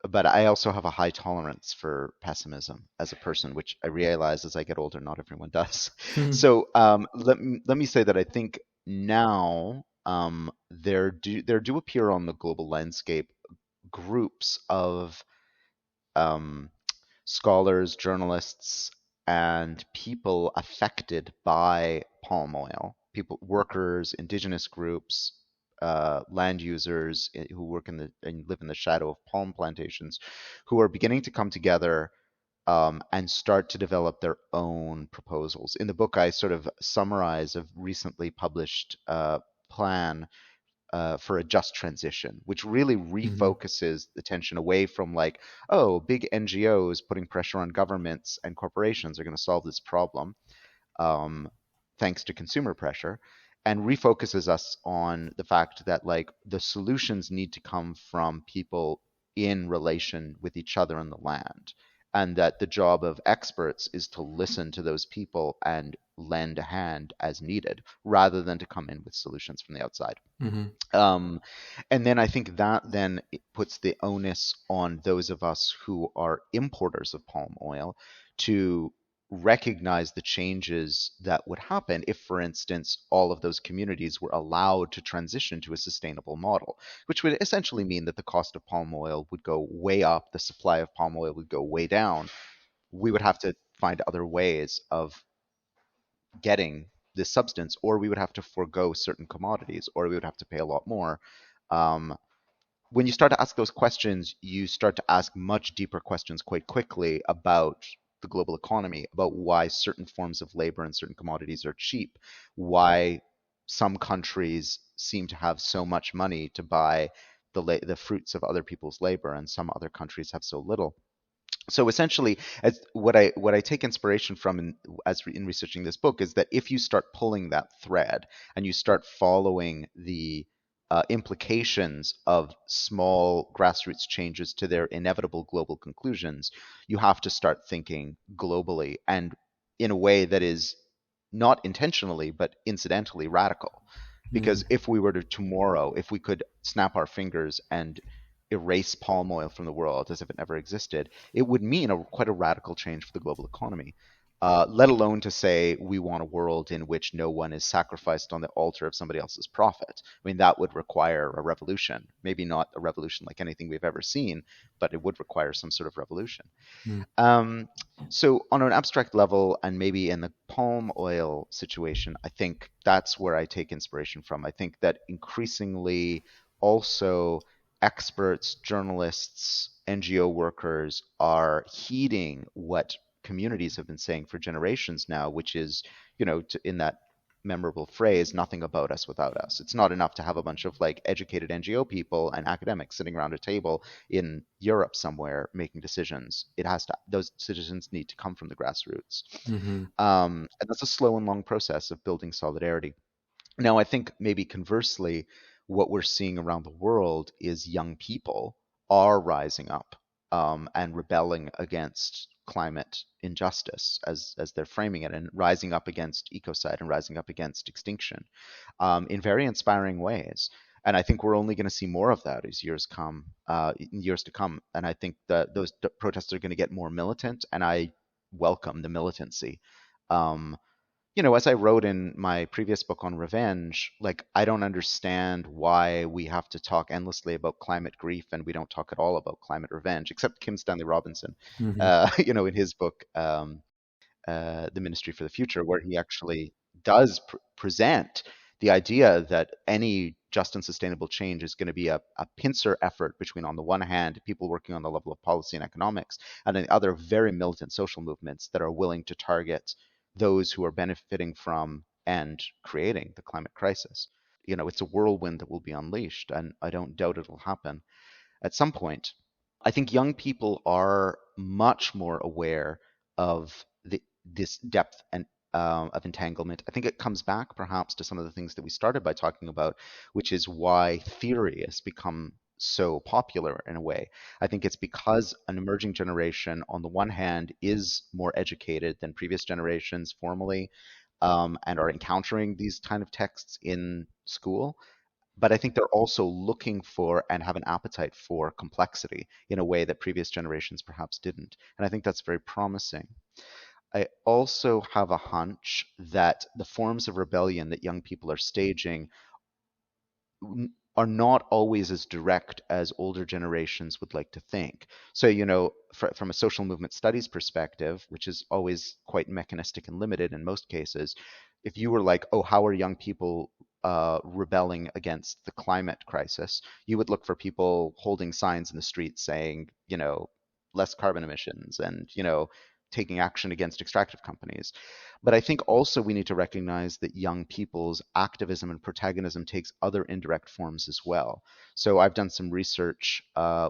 But I also have a high tolerance for pessimism as a person, which I realize as I get older, not everyone does. So let me say that I think now there do appear on the global landscape groups of um, scholars, journalists, and people affected by palm oil, people, workers, indigenous groups, land users who work in the and live in the shadow of palm plantations, who are beginning to come together and start to develop their own proposals. In the book, I sort of summarize a recently published plan for a just transition, which really Hmm. refocuses the attention away from like, oh, big NGOs putting pressure on governments and corporations are going to solve this problem, um, thanks to consumer pressure, and refocuses us on the fact that like the solutions need to come from people in relation with each other in the land. And that the job of experts is to listen to those people and lend a hand as needed, rather than to come in with solutions from the outside. Hmm. Um, and then I think that then it puts the onus on those of us who are importers of palm oil to recognize the changes that would happen if, for instance, all of those communities were allowed to transition to a sustainable model, which would essentially mean that the cost of palm oil would go way up, the supply of palm oil would go way down. We would have to find other ways of getting this substance, or we would have to forego certain commodities, or we would have to pay a lot more. Um, when you start to ask those questions, you start to ask much deeper questions quite quickly about the global economy, about why certain forms of labor and certain commodities are cheap, why some countries seem to have so much money to buy the fruits of other people's labor, and some other countries have so little. So essentially, as what I take inspiration from in researching this book is that if you start pulling that thread and you start following the implications of small grassroots changes to their inevitable global conclusions, you have to start thinking globally and in a way that is not intentionally but incidentally radical. Because if we were to tomorrow, if we could snap our fingers and erase palm oil from the world as if it never existed, it would mean quite a radical change for the global economy. Let alone to say we want a world in which no one is sacrificed on the altar of somebody else's profit. I mean, that would require a revolution. Maybe not a revolution like anything we've ever seen, but it would require some sort of revolution. Hmm. Um, so, on an abstract level, and maybe in the palm oil situation, I think that's where I take inspiration from. I think that increasingly also experts, journalists, NGO workers are heeding what communities have been saying for generations now, which is, in that memorable phrase, nothing about us without us. It's not enough to have a bunch of like educated NGO people and academics sitting around a table in Europe somewhere making decisions. Those decisions need to come from the grassroots. Hmm. And that's a slow and long process of building solidarity. Now, I think maybe conversely, what we're seeing around the world is young people are rising up and rebelling against climate injustice as they're framing it, and rising up against ecocide and rising up against extinction in very inspiring ways. And I think we're only going to see more of that as years to come. And I think that those protests are going to get more militant, and I welcome the militancy. Um, as I wrote in my previous book on revenge, like I don't understand why we have to talk endlessly about climate grief and we don't talk at all about climate revenge, except Kim Stanley Robinson, Mm-hmm. in his book, The Ministry for the Future, where he actually does present the idea that any just and sustainable change is going to be a pincer effort between, on the one hand, people working on the level of policy and economics, and on the other, very militant social movements that are willing to target those who are benefiting from and creating the climate crisis. It's a whirlwind that will be unleashed, and I don't doubt it will happen at some point. I think young people are much more aware of this depth and of entanglement. I think it comes back perhaps to some of the things that we started by talking about, which is why theory has become so popular in a way. I think it's because an emerging generation, on the one hand, is more educated than previous generations formally, and are encountering these kind of texts in school, but I think they're also looking for and have an appetite for complexity in a way that previous generations perhaps didn't. And I think that's very promising. I also have a hunch that the forms of rebellion that young people are staging are not always as direct as older generations would like to think. So, from a social movement studies perspective, which is always quite mechanistic and limited in most cases, if you were like, oh, how are young people rebelling against the climate crisis, you would look for people holding signs in the street saying, less carbon emissions and, taking action against extractive companies. But I think also we need to recognize that young people's activism and protagonism takes other indirect forms as well. So I've done some research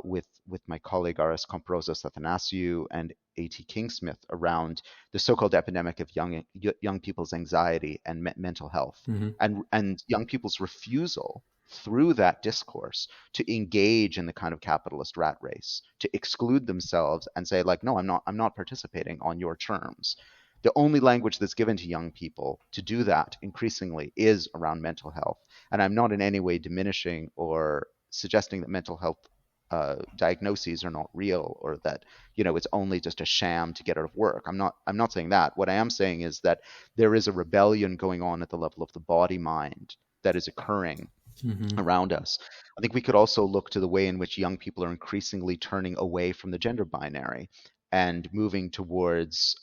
with my colleague Aris Komprosas Athanasiou and A.T. Kingsmith around the so-called epidemic of young people's anxiety and mental health, Mm-hmm. and young people's refusal through that discourse to engage in the kind of capitalist rat race, to exclude themselves and say, like, no, I'm not participating on your terms. The only language that's given to young people to do that increasingly is around mental health. And I'm not in any way diminishing or suggesting that mental health diagnoses are not real, or that it's only just a sham to get out of work. I'm not saying that. What I am saying is that there is a rebellion going on at the level of the body mind that is occurring Mm-hmm. around us. I think we could also look to the way in which young people are increasingly turning away from the gender binary and moving towards,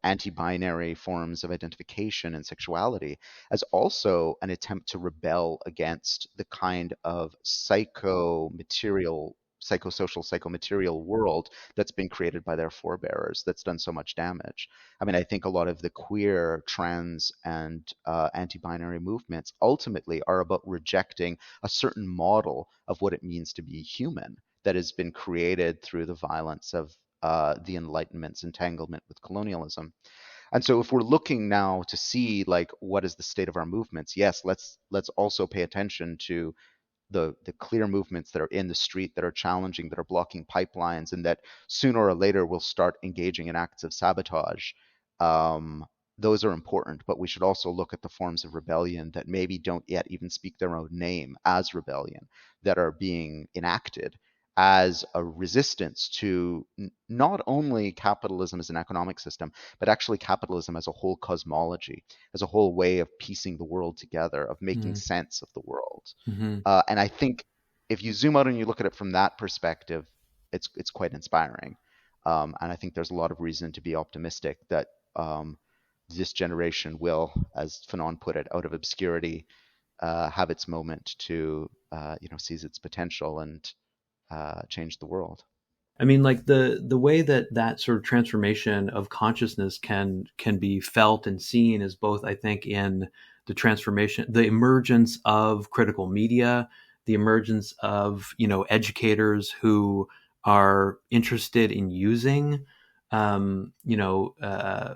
anti-binary forms of identification and sexuality as also an attempt to rebel against the kind of psychosocial, psychomaterial world that's been created by their forebearers that's done so much damage. I mean, I think a lot of the queer, trans, and anti-binary movements ultimately are about rejecting a certain model of what it means to be human that has been created through the violence of the Enlightenment's entanglement with colonialism. And so if we're looking now to see like what is the state of our movements, yes, let's also pay attention to the clear movements that are in the street, that are challenging, that are blocking pipelines, and that sooner or later will start engaging in acts of sabotage. Um, those are important, but we should also look at the forms of rebellion that maybe don't yet even speak their own name as rebellion, that are being enacted as a resistance to not only capitalism as an economic system, but actually capitalism as a whole cosmology, as a whole way of piecing the world together, of making sense of the world. Mm-hmm. And I think if you zoom out and you look at it from that perspective, it's quite inspiring. And I think there's a lot of reason to be optimistic that this generation will, as Fanon put it, out of obscurity, have its moment to seize its potential and change the world. I mean, like the way that sort of transformation of consciousness can be felt and seen is both, I think, in the transformation, the emergence of critical media, the emergence of educators who are interested in using um, you know uh,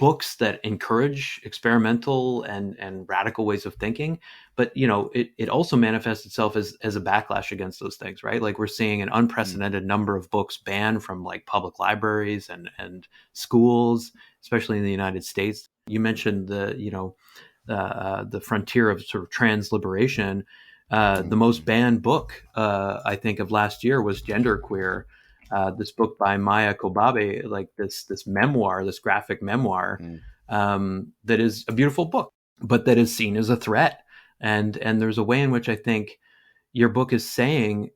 books that encourage experimental and radical ways of thinking, but it also manifests itself as a backlash against those things, right? Like we're seeing an Mm, unprecedented number of books banned from like public libraries and schools, especially in the United States. You mentioned the frontier of sort of trans liberation. The most mm, banned book, I think, of last year was Genderqueer. This book by Maya Kobabe, like this memoir, this graphic memoir, mm, that is a beautiful book, but that is seen as a threat. And there's a way in which I think your book is saying,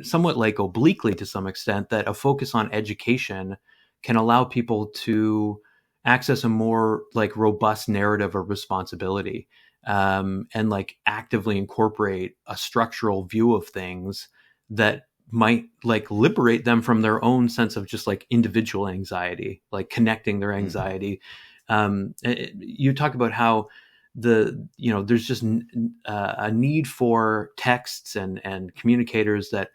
somewhat like obliquely to some extent, that a focus on education can allow people to access a more like robust narrative of responsibility, and like actively incorporate a structural view of things that might like liberate them from their own sense of just like individual anxiety, like connecting their mm, anxiety. You talk about how there's just a need for texts and communicators that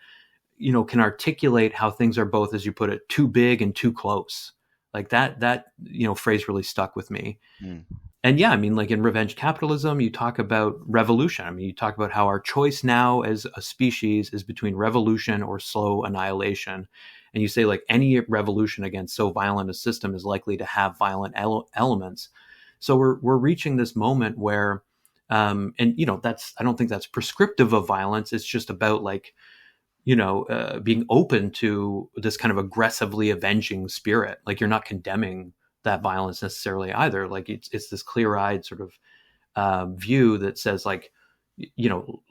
can articulate how things are both, as you put it, too big and too close. Like that phrase really stuck with me. mm, And yeah, I mean, like in Revenge Capitalism, you talk about revolution. I mean, you talk about how our choice now as a species is between revolution or slow annihilation. And you say like any revolution against so violent a system is likely to have violent elements. So we're reaching this moment where, and that's, I don't think that's prescriptive of violence. It's just about like being open to this kind of aggressively avenging spirit. Like you're not condemning that violence necessarily either. Like it's this clear eyed sort of view that says like,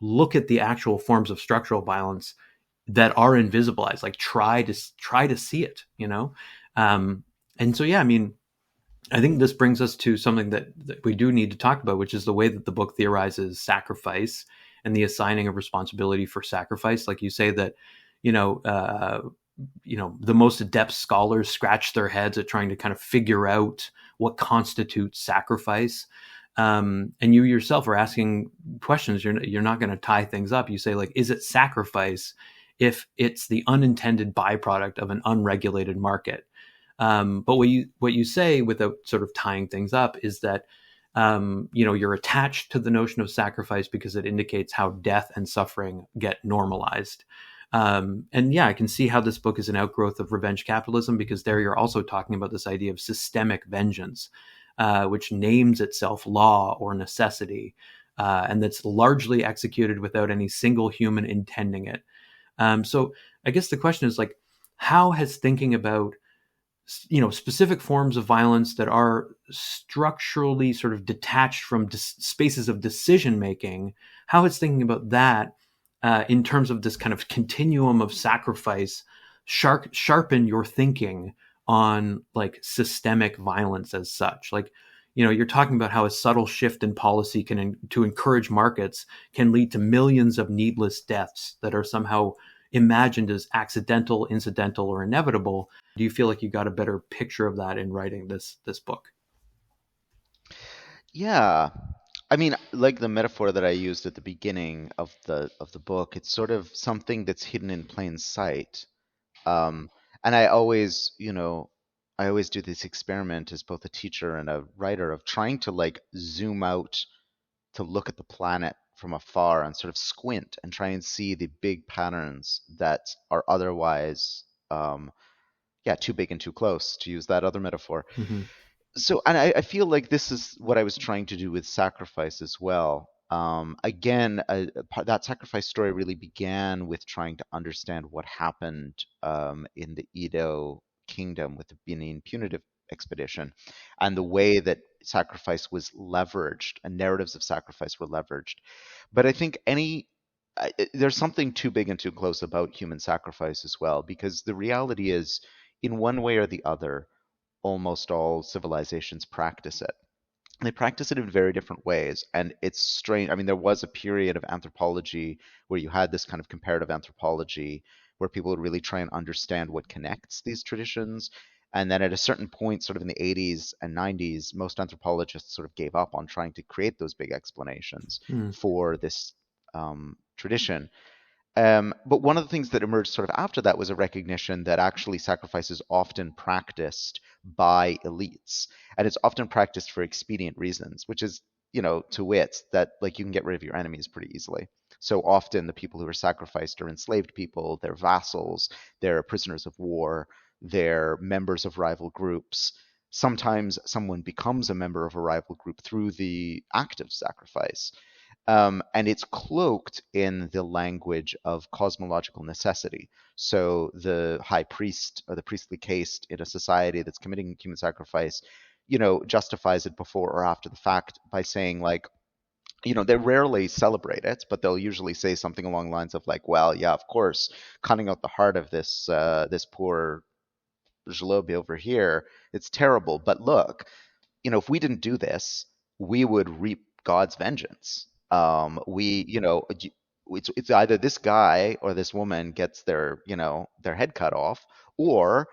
look at the actual forms of structural violence that are invisibilized. Like try to see it. Um, and so yeah, I mean, I think this brings us to something that we do need to talk about, which is the way that the book theorizes sacrifice and the assigning of responsibility for sacrifice. Like you say that, you know, uh, the most adept scholars scratch their heads at trying to kind of figure out what constitutes sacrifice. And you yourself are asking questions. You're not going to tie things up. You say like, is it sacrifice if it's the unintended byproduct of an unregulated market? But what you say without sort of tying things up is that you're attached to the notion of sacrifice because it indicates how death and suffering get normalized. And yeah, I can see how this book is an outgrowth of Revenge Capitalism, because there you're also talking about this idea of systemic vengeance, which names itself law or necessity, and that's largely executed without any single human intending it. So I guess the question is like, how has thinking about specific forms of violence that are structurally sort of detached from spaces of decision making, how it's thinking about that in terms of this kind of continuum of sacrifice sharpen your thinking on like systemic violence as such. Like you're talking about how a subtle shift in policy to encourage markets can lead to millions of needless deaths that are somehow imagined as accidental, incidental, or inevitable. Do you feel like you got a better picture of that in writing this book? yeah. I mean, like the metaphor that I used at the beginning of the book, it's sort of something that's hidden in plain sight. Um, and I always do this experiment as both a teacher and a writer of trying to like zoom out to look at the planet from afar and sort of squint and try and see the big patterns that are otherwise, yeah, too big and too close, to use that other metaphor. Mm-hmm. So, and I feel like this is what I was trying to do with sacrifice as well. Again, that sacrifice story really began with trying to understand what happened in the Edo kingdom with the Benin punitive expedition and the way that sacrifice was leveraged and narratives of sacrifice were leveraged. But I think there's something too big and too close about human sacrifice as well, because the reality is, in one way or the other, almost all civilizations practice it. They practice it in very different ways, and it's strange. I mean, there was a period of anthropology where you had this kind of comparative anthropology where people would really try and understand what connects these traditions. And then at a certain point, sort of in the 80s and 90s, most anthropologists sort of gave up on trying to create those big explanations Mm. for this tradition. But one of the things that emerged sort of after that was a recognition that actually sacrifice is often practiced by elites, and it's often practiced for expedient reasons, which is, to wit, that like you can get rid of your enemies pretty easily. So often the people who are sacrificed are enslaved people, they're vassals, they're prisoners of war, they're members of rival groups. Sometimes someone becomes a member of a rival group through the act of sacrifice. And it's cloaked in the language of cosmological necessity. So the high priest or the priestly caste in a society that's committing human sacrifice, justifies it before or after the fact by saying like, they rarely celebrate it, but they'll usually say something along the lines of like, well, yeah, of course, cutting out the heart of this poor jalobi over here, it's terrible. But look, if we didn't do this, we would reap God's vengeance. It's either this guy or this woman gets their head cut off, or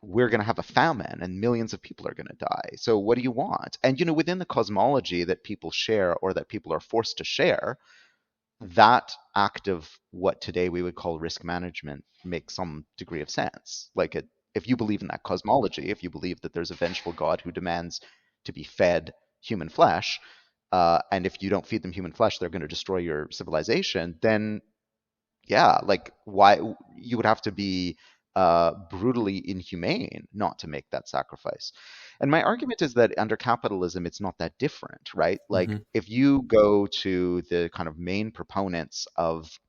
we're going to have a famine and millions of people are going to die. So what do you want? And within the cosmology that people share or that people are forced to share, that act of what today we would call risk management makes some degree of sense. If you believe in that cosmology, if you believe that there's a vengeful God who demands to be fed human flesh, and if you don't feed them human flesh, they're going to destroy your civilization, then yeah, like why you would have to be brutally inhumane not to make that sacrifice. And my argument is that under capitalism, it's not that different, right? Like Hmm. if you go to the kind of main proponents of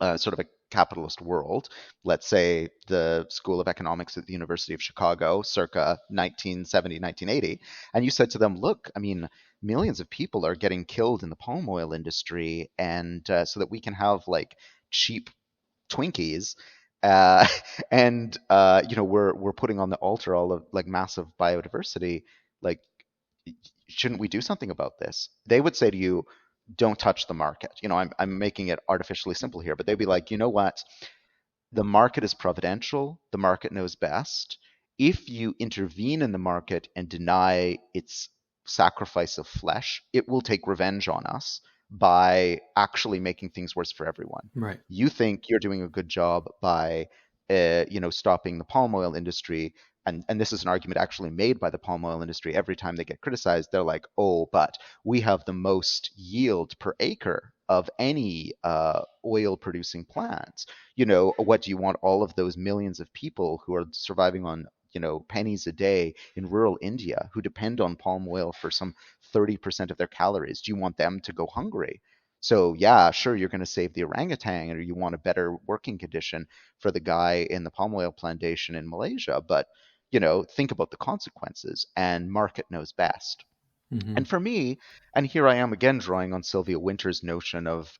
sort of a capitalist world, let's say the School of Economics at the University of Chicago, circa 1970, 1980, and you said to them, look, I mean, millions of people are getting killed in the palm oil industry, and so that we can have like cheap Twinkies. Uh, and we're putting on the altar all of like massive biodiversity. Like, shouldn't we do something about this? They would say to you, don't touch the market. I'm making it artificially simple here, but they'd be like, you know what? The market is providential. The market knows best. If you intervene in the market and deny its sacrifice of flesh, it will take revenge on us by actually making things worse for everyone. Right. You think you're doing a good job by, stopping the palm oil industry, and this is an argument actually made by the palm oil industry every time they get criticized. They're like, oh, but we have the most yield per acre of any oil producing plant. What do you want all of those millions of people who are surviving on, pennies a day in rural India who depend on palm oil for some 30% of their calories? Do you want them to go hungry? So yeah, sure, you're going to save the orangutan, or you want a better working condition for the guy in the palm oil plantation in Malaysia, but think about the consequences, and market knows best. Hmm. And for me, and here I am again drawing on Sylvia Wynter's notion of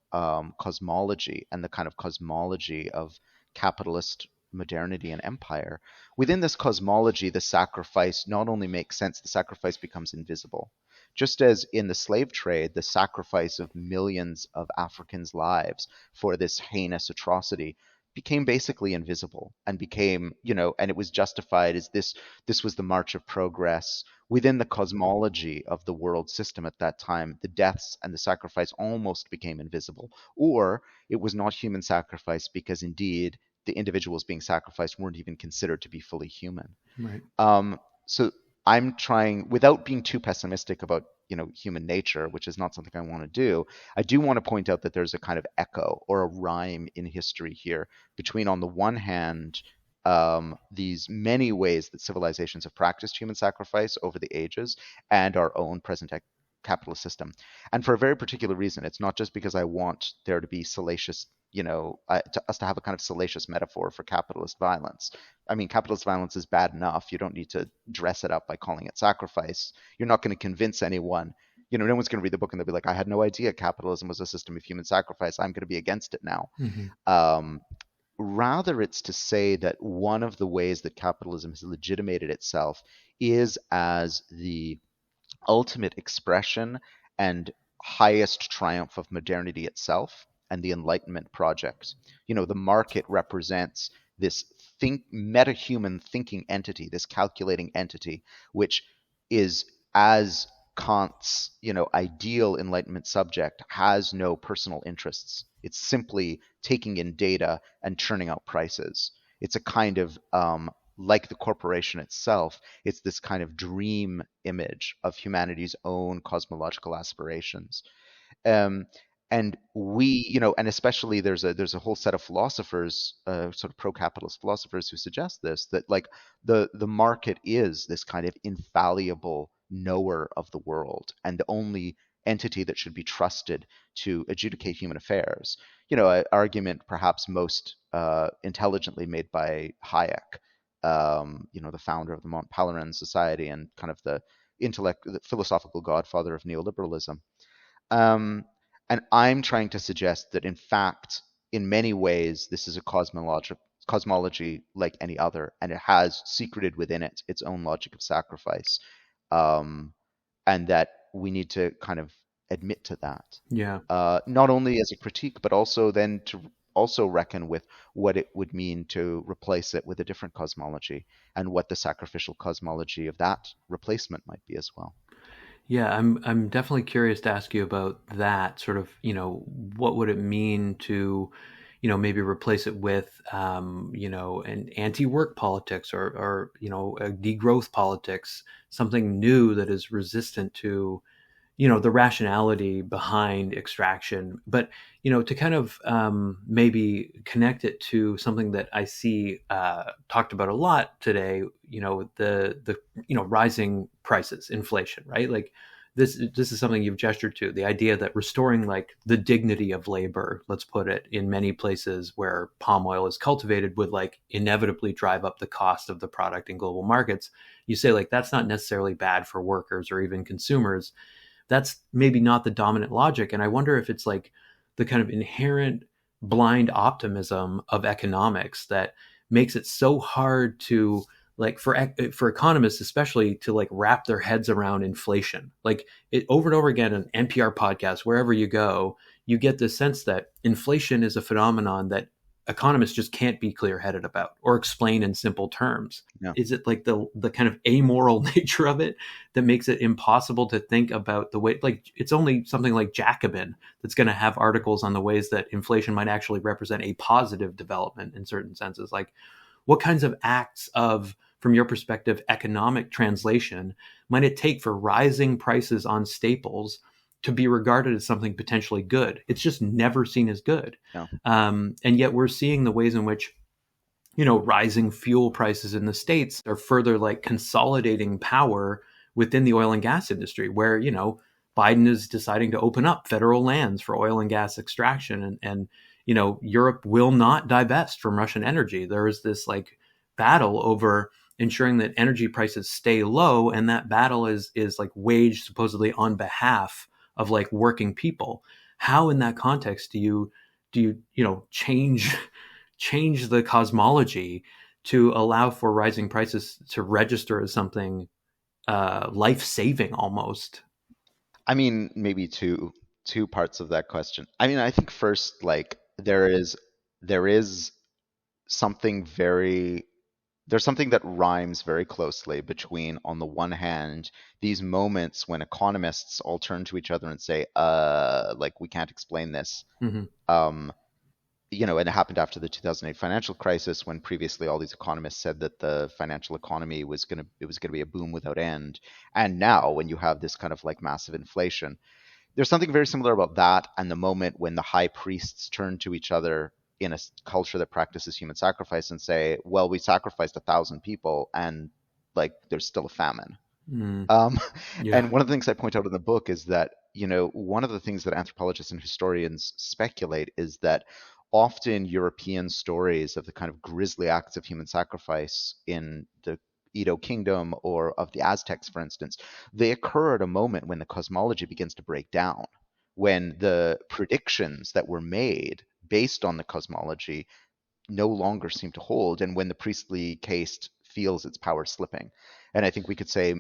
cosmology and the kind of cosmology of capitalist modernity and empire. Within this cosmology, the sacrifice not only makes sense, the sacrifice becomes invisible. Just as in the slave trade, the sacrifice of millions of Africans' lives for this heinous atrocity became basically invisible and became, and it was justified as this was the march of progress within the cosmology of the world system at that time. The deaths and the sacrifice almost became invisible, or it was not human sacrifice because indeed the individuals being sacrificed weren't even considered to be fully human. Right. So I'm trying, without being too pessimistic about human nature, which is not something I want to do. I do want to point out that there's a kind of echo or a rhyme in history here between, on the one hand, these many ways that civilizations have practiced human sacrifice over the ages, and our own present capitalist system. And for a very particular reason. It's not just because I want there to be salacious, us to have a kind of salacious metaphor for capitalist violence. I mean, capitalist violence is bad enough. You don't need to dress it up by calling it sacrifice. You're not going to convince anyone. No one's going to read the book and they'll be like, I had no idea capitalism was a system of human sacrifice. I'm going to be against it now. Hmm. Um, Rather, it's to say that one of the ways that capitalism has legitimated itself is as the ultimate expression and highest triumph of modernity itself and the Enlightenment project. The market represents this metahuman thinking entity, this calculating entity, which is, as Kant's ideal Enlightenment subject, has no personal interests. It's simply taking in data and churning out prices. It's a kind of like the corporation itself, it's this kind of dream image of humanity's own cosmological aspirations. Um, and we, and especially there's a whole set of philosophers, sort of pro-capitalist philosophers, who suggest this, that like the market is this kind of infallible knower of the world and the only entity that should be trusted to adjudicate human affairs. An argument perhaps most intelligently made by Hayek, the founder of the Mont Pelerin Society and kind of the philosophical godfather of neoliberalism. Um, and I'm trying to suggest that, in fact, in many ways, this is a cosmology like any other, and it has secreted within it its own logic of sacrifice, um, and that we need to kind of admit to that, Yeah. not only as a critique, but also then to also reckon with what it would mean to replace it with a different cosmology, and what the sacrificial cosmology of that replacement might be as well. Yeah, I'm definitely curious to ask you about that sort of, what would it mean to, maybe replace it with, an anti-work politics or a degrowth politics, something new that is resistant to, the rationality behind extraction, but to kind of maybe connect it to something that I see talked about a lot today. The rising prices, inflation, right? Like this is something you've gestured to, the idea that restoring like the dignity of labor, let's put it, in many places where palm oil is cultivated would like inevitably drive up the cost of the product in global markets. You say like that's not necessarily bad for workers or even consumers. That's maybe not the dominant logic. And I wonder if it's like the kind of inherent blind optimism of economics that makes it so hard to like for economists especially to like wrap their heads around inflation. Like it over and over again on NPR podcasts, wherever you go, you get the sense that inflation is a phenomenon that economists just can't be clear-headed about or explain in simple terms. Yeah. Is it like the kind of amoral nature of it that makes it impossible to think about the way, like it's only something like Jacobin that's going to have articles on the ways that inflation might actually represent a positive development in certain senses. Like what kinds of acts of, from your perspective, economic translation might it take for rising prices on staples to be regarded as something potentially good? It's just never seen as good. Yeah. And yet we're seeing the ways in which rising fuel prices in the States are further like consolidating power within the oil and gas industry, where, Biden is deciding to open up federal lands for oil and gas extraction. And Europe will not divest from Russian energy. There is this like battle over ensuring that energy prices stay low. And that battle is like waged supposedly on behalf of like working people. How in that context do you change the cosmology to allow for rising prices to register as something life-saving almost? I mean, maybe two parts of that question. I mean, I think first, like there is something very there's something that rhymes very closely between, on the one hand, these moments when economists all turn to each other and say, like we can't explain this. Mm-hmm. Um, and it happened after the 2008 financial crisis, when previously all these economists said that the financial economy was gonna be a boom without end. And now, when you have this kind of like massive inflation, there's something very similar about that and the moment when the high priests turn to each other in a culture that practices human sacrifice and say, "Well, we sacrificed 1,000 people, and like there's still a famine." Mm. Um, Yeah. and one of the things I point out in the book is that, one of the things that anthropologists and historians speculate is that often European stories of the kind of grisly acts of human sacrifice in the Edo Kingdom or of the Aztecs, for instance, they occur at a moment when the cosmology begins to break down, when the predictions that were made based on the cosmology no longer seem to hold, and when the priestly caste feels its power slipping. And I think we could say,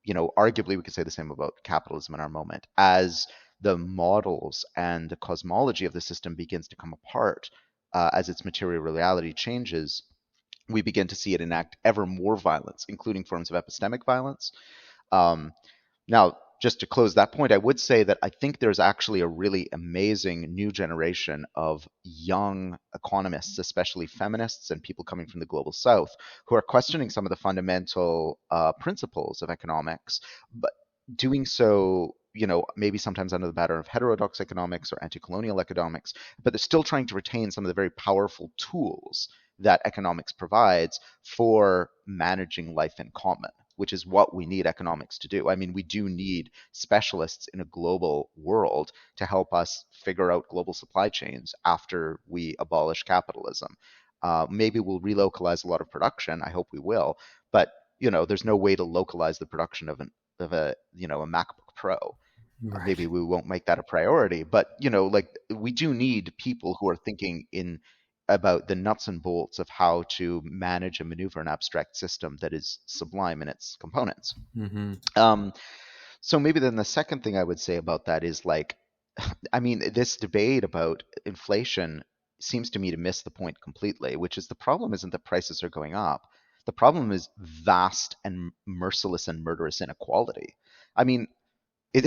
arguably we could say the same about capitalism in our moment. As the models and the cosmology of the system begins to come apart, as its material reality changes, we begin to see it enact ever more violence, including forms of epistemic violence. Um, Now, just to close that point, I would say that I think there's actually a really amazing new generation of young economists, especially feminists and people coming from the global south, who are questioning some of the fundamental principles of economics, but doing so, maybe sometimes under the banner of heterodox economics or anti-colonial economics, but they're still trying to retain some of the very powerful tools that economics provides for managing life in common, which is what we need economics to do. I mean, we do need specialists in a global world to help us figure out global supply chains after we abolish capitalism. Maybe we'll relocalize a lot of production. I hope we will, but there's no way to localize the production of a MacBook Pro. Right. Maybe we won't make that a priority, but like we do need people who are thinking in about the nuts and bolts of how to manage and maneuver an abstract system that is sublime in its components. Mm-hmm. Um, so maybe then the second thing I would say about that is like, I mean, this debate about inflation seems to me to miss the point completely, which is the problem isn't that prices are going up. The problem is vast and merciless and murderous inequality. I mean, it,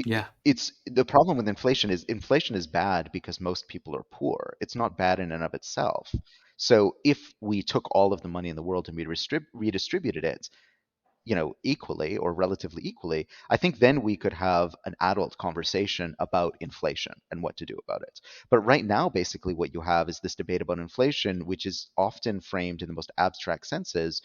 Yeah. it's the problem with inflation is bad because most people are poor. It's not bad in and of itself. So if we took all of the money in the world and we redistributed it, equally or relatively equally, I think then we could have an adult conversation about inflation and what to do about it. But right now, basically, what you have is this debate about inflation, which is often framed in the most abstract senses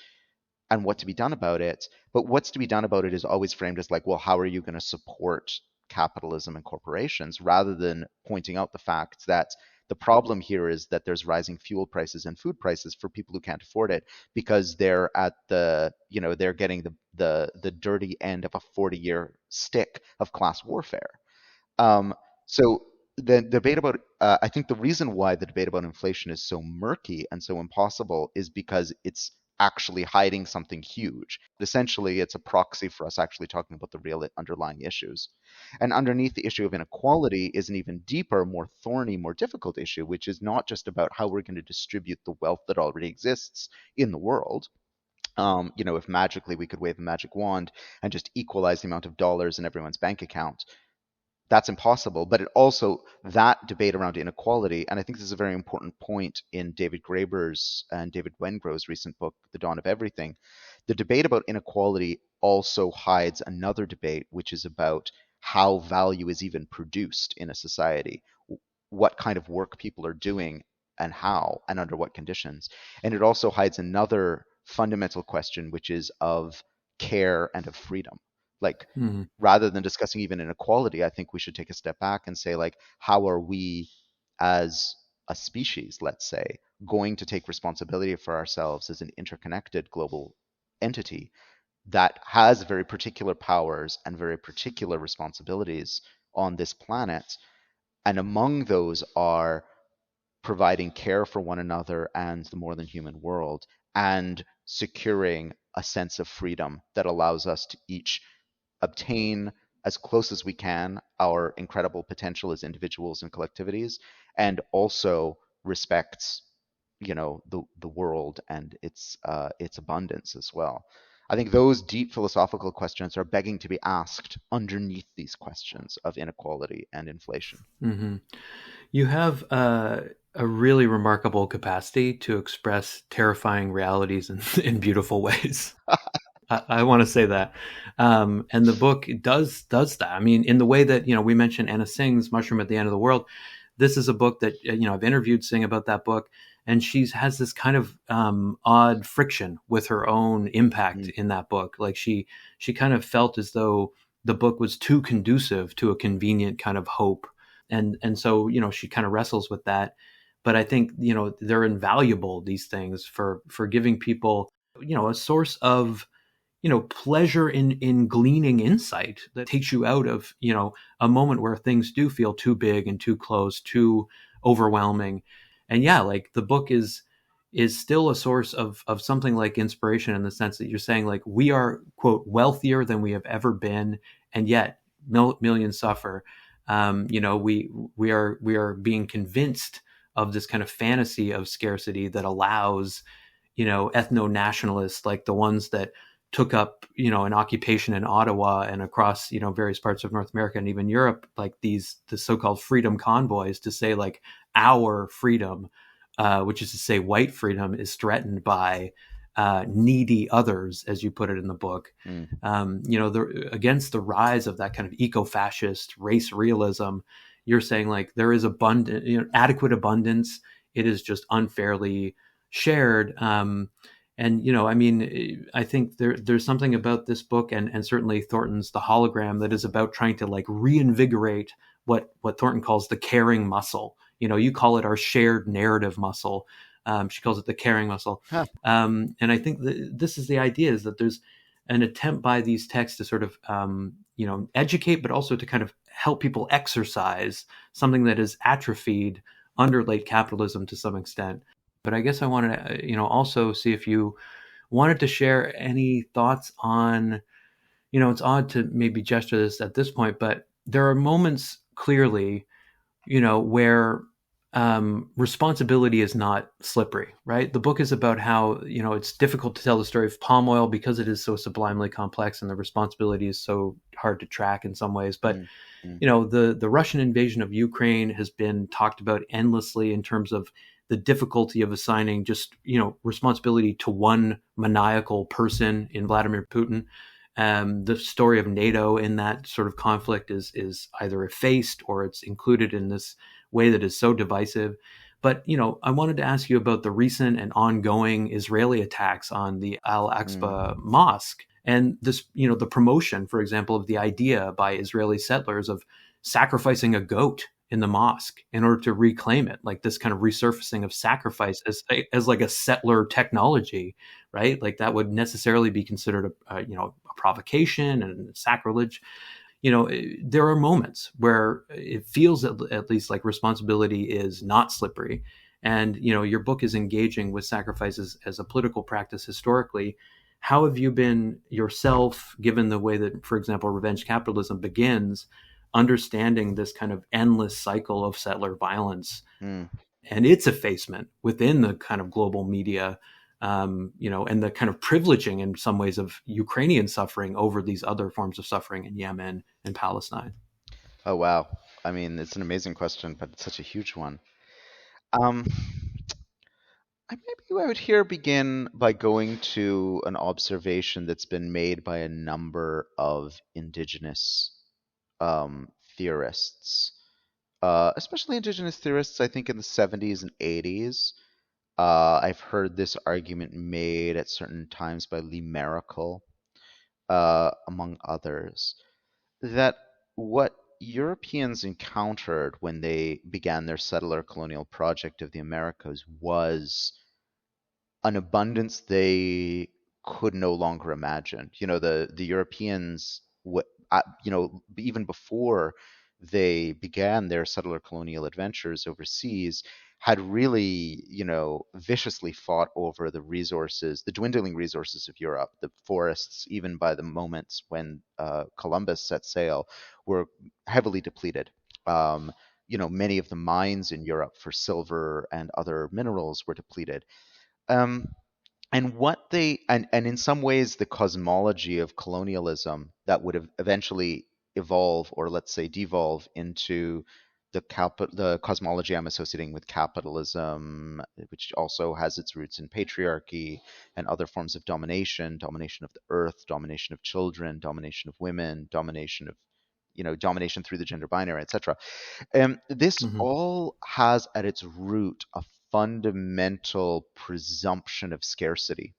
and what to be done about it. But what's to be done about it is always framed as like, well, how are you going to support capitalism and corporations rather than pointing out the fact that the problem here is that there's rising fuel prices and food prices for people who can't afford it because they're at they're getting the dirty end of a 40-year stick of class warfare. So the debate about I think the reason why the debate about inflation is so murky and so impossible is because it's actually hiding something huge. Essentially, it's a proxy for us actually talking about the real underlying issues. And underneath the issue of inequality is an even deeper, more thorny, more difficult issue, which is not just about how we're going to distribute the wealth that already exists in the world. If magically we could wave a magic wand and just equalize the amount of dollars in everyone's bank account, that's impossible. But it also, that debate around inequality, and I think this is a very important point in David Graeber's and David Wengrow's recent book, The Dawn of Everything. The debate about inequality also hides another debate, which is about how value is even produced in a society, what kind of work people are doing, and how, and under what conditions. And it also hides another fundamental question, which is of care and of freedom. Like, Mm-hmm. rather than discussing even inequality, I think we should take a step back and say, like, how are we as a species, let's say, going to take responsibility for ourselves as an interconnected global entity that has very particular powers and very particular responsibilities on this planet? And among those are providing care for one another and the more than human world, and securing a sense of freedom that allows us to each obtain as close as we can our incredible potential as individuals and collectivities, and also respects the world and its abundance as well. I think those deep philosophical questions are begging to be asked underneath these questions of inequality and inflation. Mm-hmm. You have a really remarkable capacity to express terrifying realities in beautiful ways. I want to say that, and the book does that. I mean, in the way that we mentioned Anna Singh's "Mushroom at the End of the World." This is a book that I've interviewed Singh about that book, and she has this kind of odd friction with her own impact Mm. in that book. Like she kind of felt as though the book was too conducive to a convenient kind of hope, and so she kind of wrestles with that. But I think they're invaluable, these things, for giving people a source of pleasure in gleaning insight that takes you out of a moment where things do feel too big and too close, too overwhelming. And yeah, like the book is still a source of something like inspiration, in the sense that you're saying, like, we are, quote, wealthier than we have ever been, and yet millions suffer. We are being convinced of this kind of fantasy of scarcity that allows ethno-nationalists, like the ones that took up, an occupation in Ottawa and across, various parts of North America and even Europe, like the so-called freedom convoys, to say like our freedom, which is to say white freedom, is threatened by needy others, as you put it in the book. Mm. Against the rise of that kind of eco-fascist race realism, you're saying like there is abundant, adequate abundance. It is just unfairly shared. I think there's something about this book and certainly Thornton's The Hologram that is about trying to like reinvigorate what Thornton calls the caring muscle. You call it our shared narrative muscle. She calls it the caring muscle. Huh. And I think this is the idea, is that there's an attempt by these texts to sort of, educate, but also to kind of help people exercise something that is atrophied under late capitalism to some extent. But I guess I wanted to, also see if you wanted to share any thoughts on, it's odd to maybe gesture this at this point, but there are moments clearly, where responsibility is not slippery, right? The book is about how, it's difficult to tell the story of palm oil because it is so sublimely complex and the responsibility is so hard to track in some ways. But, the Russian invasion of Ukraine has been talked about endlessly in terms of the difficulty of assigning just, responsibility to one maniacal person in Vladimir Putin. The story of NATO in that sort of conflict is either effaced or it's included in this way that is so divisive. But, I wanted to ask you about the recent and ongoing Israeli attacks on the Al-Aqsa Mosque and this, the promotion, for example, of the idea by Israeli settlers of sacrificing a goat in the mosque in order to reclaim it, like this kind of resurfacing of sacrifice as like a settler technology, right? Like that would necessarily be considered a provocation and sacrilege. There are moments where it feels at least like responsibility is not slippery. And, your book is engaging with sacrifices as a political practice historically. How have you been yourself, given the way that, for example, revenge capitalism begins, understanding this kind of endless cycle of settler violence Mm. and its effacement within the kind of global media, and the kind of privileging in some ways of Ukrainian suffering over these other forms of suffering in Yemen and Palestine? Oh, wow. I mean, it's an amazing question, but it's such a huge one. Um, maybe I would here begin by going to an observation that's been made by a number of indigenous um, theorists, especially indigenous theorists, I think in the 70s and 80s. I've heard this argument made at certain times by Lee Maracle, among others, that what Europeans encountered when they began their settler colonial project of the Americas was an abundance they could no longer imagine. The Europeans, even before they began their settler colonial adventures overseas, had really, viciously fought over the resources, the dwindling resources of Europe. The forests, even by the moments when Columbus set sail, were heavily depleted. Many of the mines in Europe for silver and other minerals were depleted. Um, and and in some ways the cosmology of colonialism that would have eventually evolve, or let's say devolve, into the cosmology I'm associating with capitalism, which also has its roots in patriarchy and other forms of domination of the earth, domination of children, domination of women, domination through the gender binary, etc. This Mm-hmm. all has at its root a fundamental presumption of scarcity,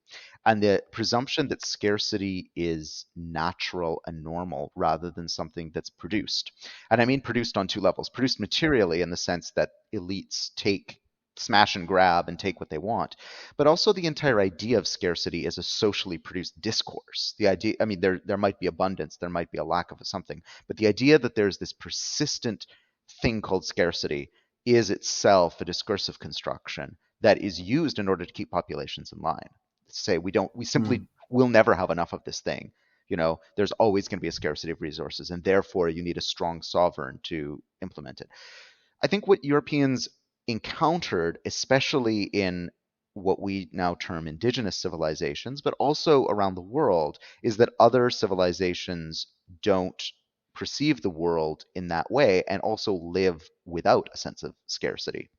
and the presumption that scarcity is natural and normal rather than something that's produced. And I mean produced on two levels: produced materially in the sense that elites smash and grab and take what they want, but also the entire idea of scarcity is a socially produced discourse. The idea, I mean, there might be abundance, there might be a lack of something, but the idea that there's this persistent thing called scarcity is itself a discursive construction that is used in order to keep populations in line. Say we simply will never have enough of this thing. There's always going to be a scarcity of resources, and therefore you need a strong sovereign to implement it. I think what Europeans encountered, especially in what we now term indigenous civilizations, but also around the world, is that other civilizations don't perceive the world in that way and also live without a sense of scarcity.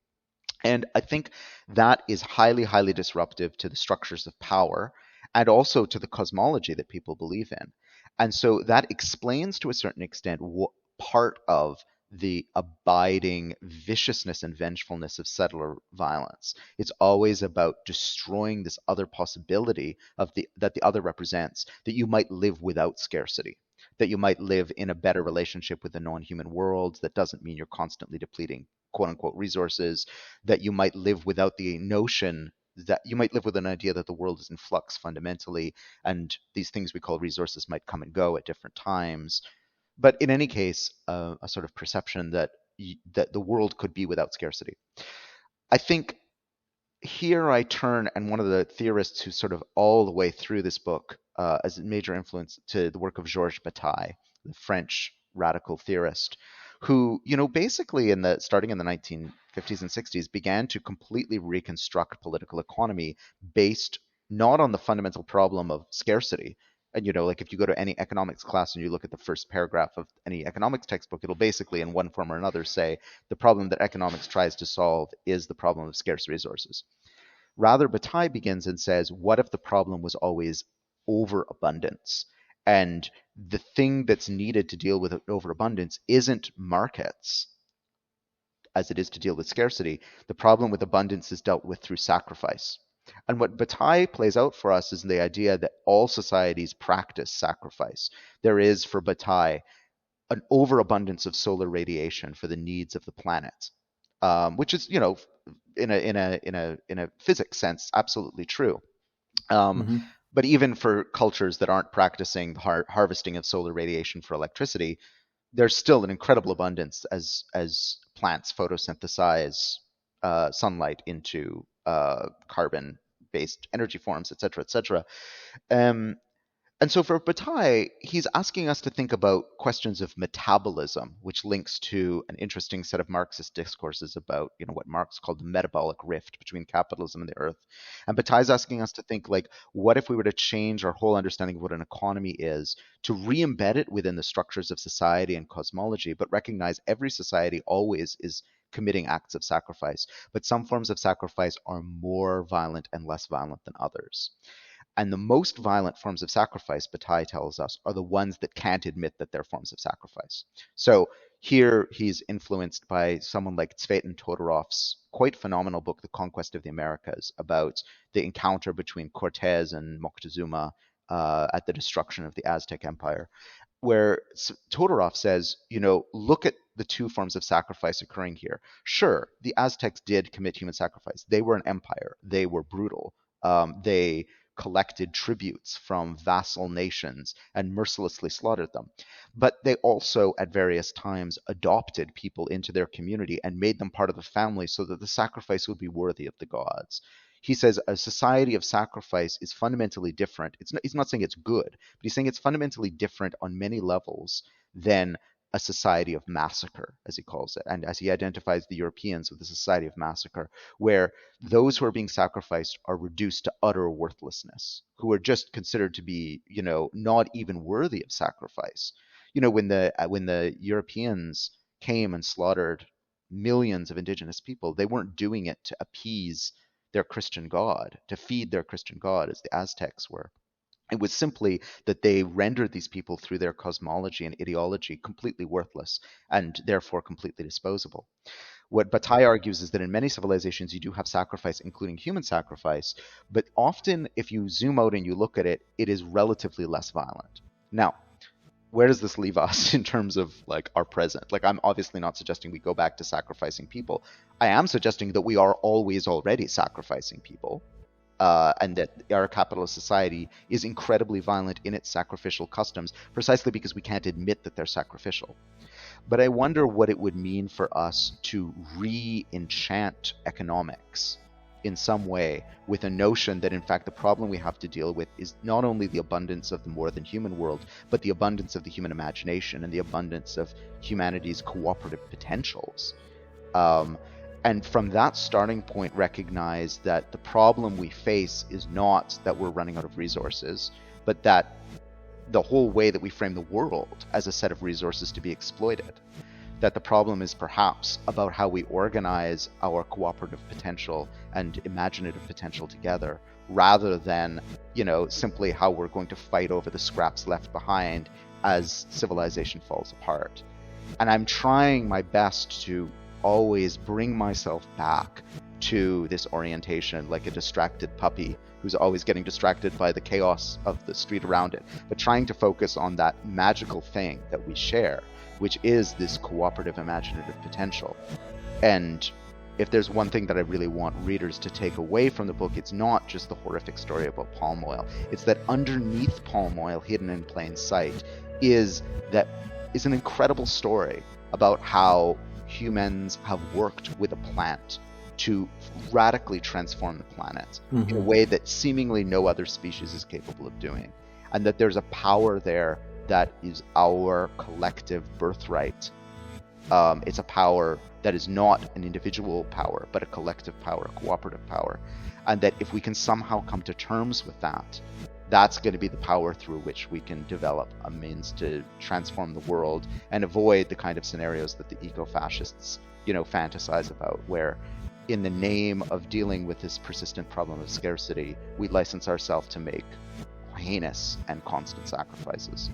And I think that is highly, highly disruptive to the structures of power and also to the cosmology that people believe in. And so that explains to a certain extent what part of the abiding viciousness and vengefulness of settler violence. It's always about destroying this other possibility of that the other represents, that you might live without scarcity, that you might live in a better relationship with the non-human world. That doesn't mean you're constantly depleting quote unquote resources, that you might live without the notion, that you might live with an idea that the world is in flux fundamentally, and these things we call resources might come and go at different times. But in any case, a sort of perception that that the world could be without scarcity. I think here I turn, and one of the theorists who sort of all the way through this book as a major influence to the work of Georges Bataille, the French radical theorist, who, basically starting in the 1950s and 60s, began to completely reconstruct political economy based not on the fundamental problem of scarcity. And, like if you go to any economics class and you look at the first paragraph of any economics textbook, it'll basically, in one form or another, say the problem that economics tries to solve is the problem of scarce resources. Rather, Bataille begins and says, what if the problem was always overabundance? And the thing that's needed to deal with overabundance isn't markets, as it is to deal with scarcity. The problem with abundance is dealt with through sacrifice. And what Bataille plays out for us is the idea that all societies practice sacrifice. There is, for Bataille, an overabundance of solar radiation for the needs of the planet, which is, in a physics sense, absolutely true. Mm-hmm. But even for cultures that aren't practicing harvesting of solar radiation for electricity, there's still an incredible abundance as plants photosynthesize sunlight into carbon-based energy forms, et cetera, et cetera. Um, and so for Bataille, he's asking us to think about questions of metabolism, which links to an interesting set of Marxist discourses about, what Marx called the metabolic rift between capitalism and the earth. And Bataille's asking us to think, like, what if we were to change our whole understanding of what an economy is, to re-embed it within the structures of society and cosmology, but recognize every society always is committing acts of sacrifice, but some forms of sacrifice are more violent and less violent than others. And the most violent forms of sacrifice, Bataille tells us, are the ones that can't admit that they're forms of sacrifice. So here he's influenced by someone like Tsvetan Todorov's quite phenomenal book, The Conquest of the Americas, about the encounter between Cortez and Moctezuma at the destruction of the Aztec Empire, where Todorov says, look at the two forms of sacrifice occurring here. Sure, the Aztecs did commit human sacrifice. They were an empire. They were brutal. They collected tributes from vassal nations and mercilessly slaughtered them. But they also, at various times, adopted people into their community and made them part of the family so that the sacrifice would be worthy of the gods. He says a society of sacrifice is fundamentally different. He's not saying it's good, but he's saying it's fundamentally different on many levels than a society of massacre, as he calls it, and as he identifies the Europeans with the society of massacre, where those who are being sacrificed are reduced to utter worthlessness, who are just considered to be, not even worthy of sacrifice. When the Europeans came and slaughtered millions of indigenous people, they weren't doing it to appease their Christian god, to feed their Christian god, as the Aztecs were. It was simply that they rendered these people, through their cosmology and ideology, completely worthless and therefore completely disposable. What Bataille argues is that in many civilizations you do have sacrifice, including human sacrifice, but often if you zoom out and you look at it, it is relatively less violent. Now, where does this leave us in terms of like our present? Like, I'm obviously not suggesting we go back to sacrificing people. I am suggesting that we are always already sacrificing people. And that our capitalist society is incredibly violent in its sacrificial customs, precisely because we can't admit that they're sacrificial. But I wonder what it would mean for us to re-enchant economics in some way with a notion that, in fact, the problem we have to deal with is not only the abundance of the more than human world, but the abundance of the human imagination and the abundance of humanity's cooperative potentials. And from that starting point, recognize that the problem we face is not that we're running out of resources, but that the whole way that we frame the world as a set of resources to be exploited, that the problem is perhaps about how we organize our cooperative potential and imaginative potential together, rather than, simply how we're going to fight over the scraps left behind as civilization falls apart. And I'm trying my best to always bring myself back to this orientation, like a distracted puppy who's always getting distracted by the chaos of the street around it, but trying to focus on that magical thing that we share, which is this cooperative imaginative potential. And if there's one thing that I really want readers to take away from the book, it's not just the horrific story about palm oil. It's that underneath palm oil, hidden in plain sight, is an incredible story about how humans have worked with a plant to radically transform the planet in a way that seemingly no other species is capable of doing. And that there's a power there that is our collective birthright. It's a power that is not an individual power, but a collective power, a cooperative power. And that if we can somehow come to terms with that, that's going to be the power through which we can develop a means to transform the world and avoid the kind of scenarios that the eco-fascists, fantasize about, where in the name of dealing with this persistent problem of scarcity, we license ourselves to make heinous and constant sacrifices.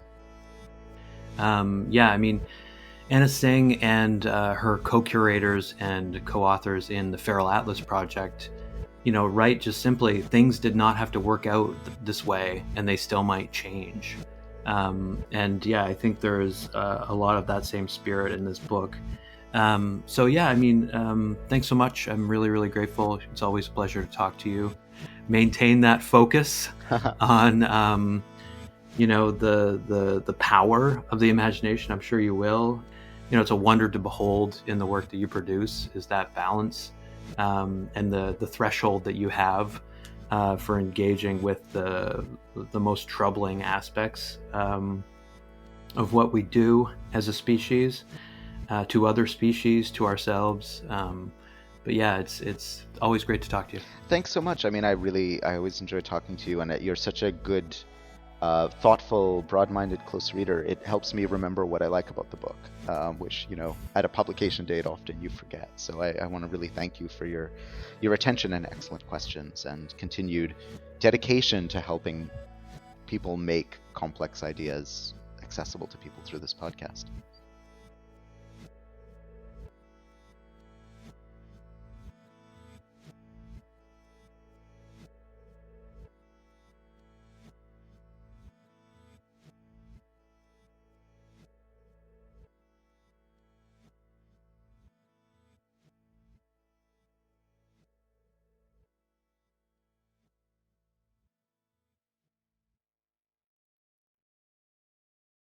Anna Singh and her co-curators and co-authors in the Feral Atlas Project, write just simply, things did not have to work out this way, and they still might change. I think there's a lot of that same spirit in this book. Thanks so much. I'm really, really grateful. It's always a pleasure to talk to you. Maintain that focus on, the power of the imagination. I'm sure you will. It's a wonder to behold in the work that you produce, is that balance and the threshold that you have for engaging with the most troubling aspects of what we do as a species, to other species, to ourselves. It's always great to talk to you. Thanks so much. I always enjoy talking to you, and you're such a good, thoughtful, broad-minded, close reader. It helps me remember what I like about the book, which, at a publication date, often you forget. So I want to really thank you for your attention and excellent questions and continued dedication to helping people make complex ideas accessible to people through this podcast.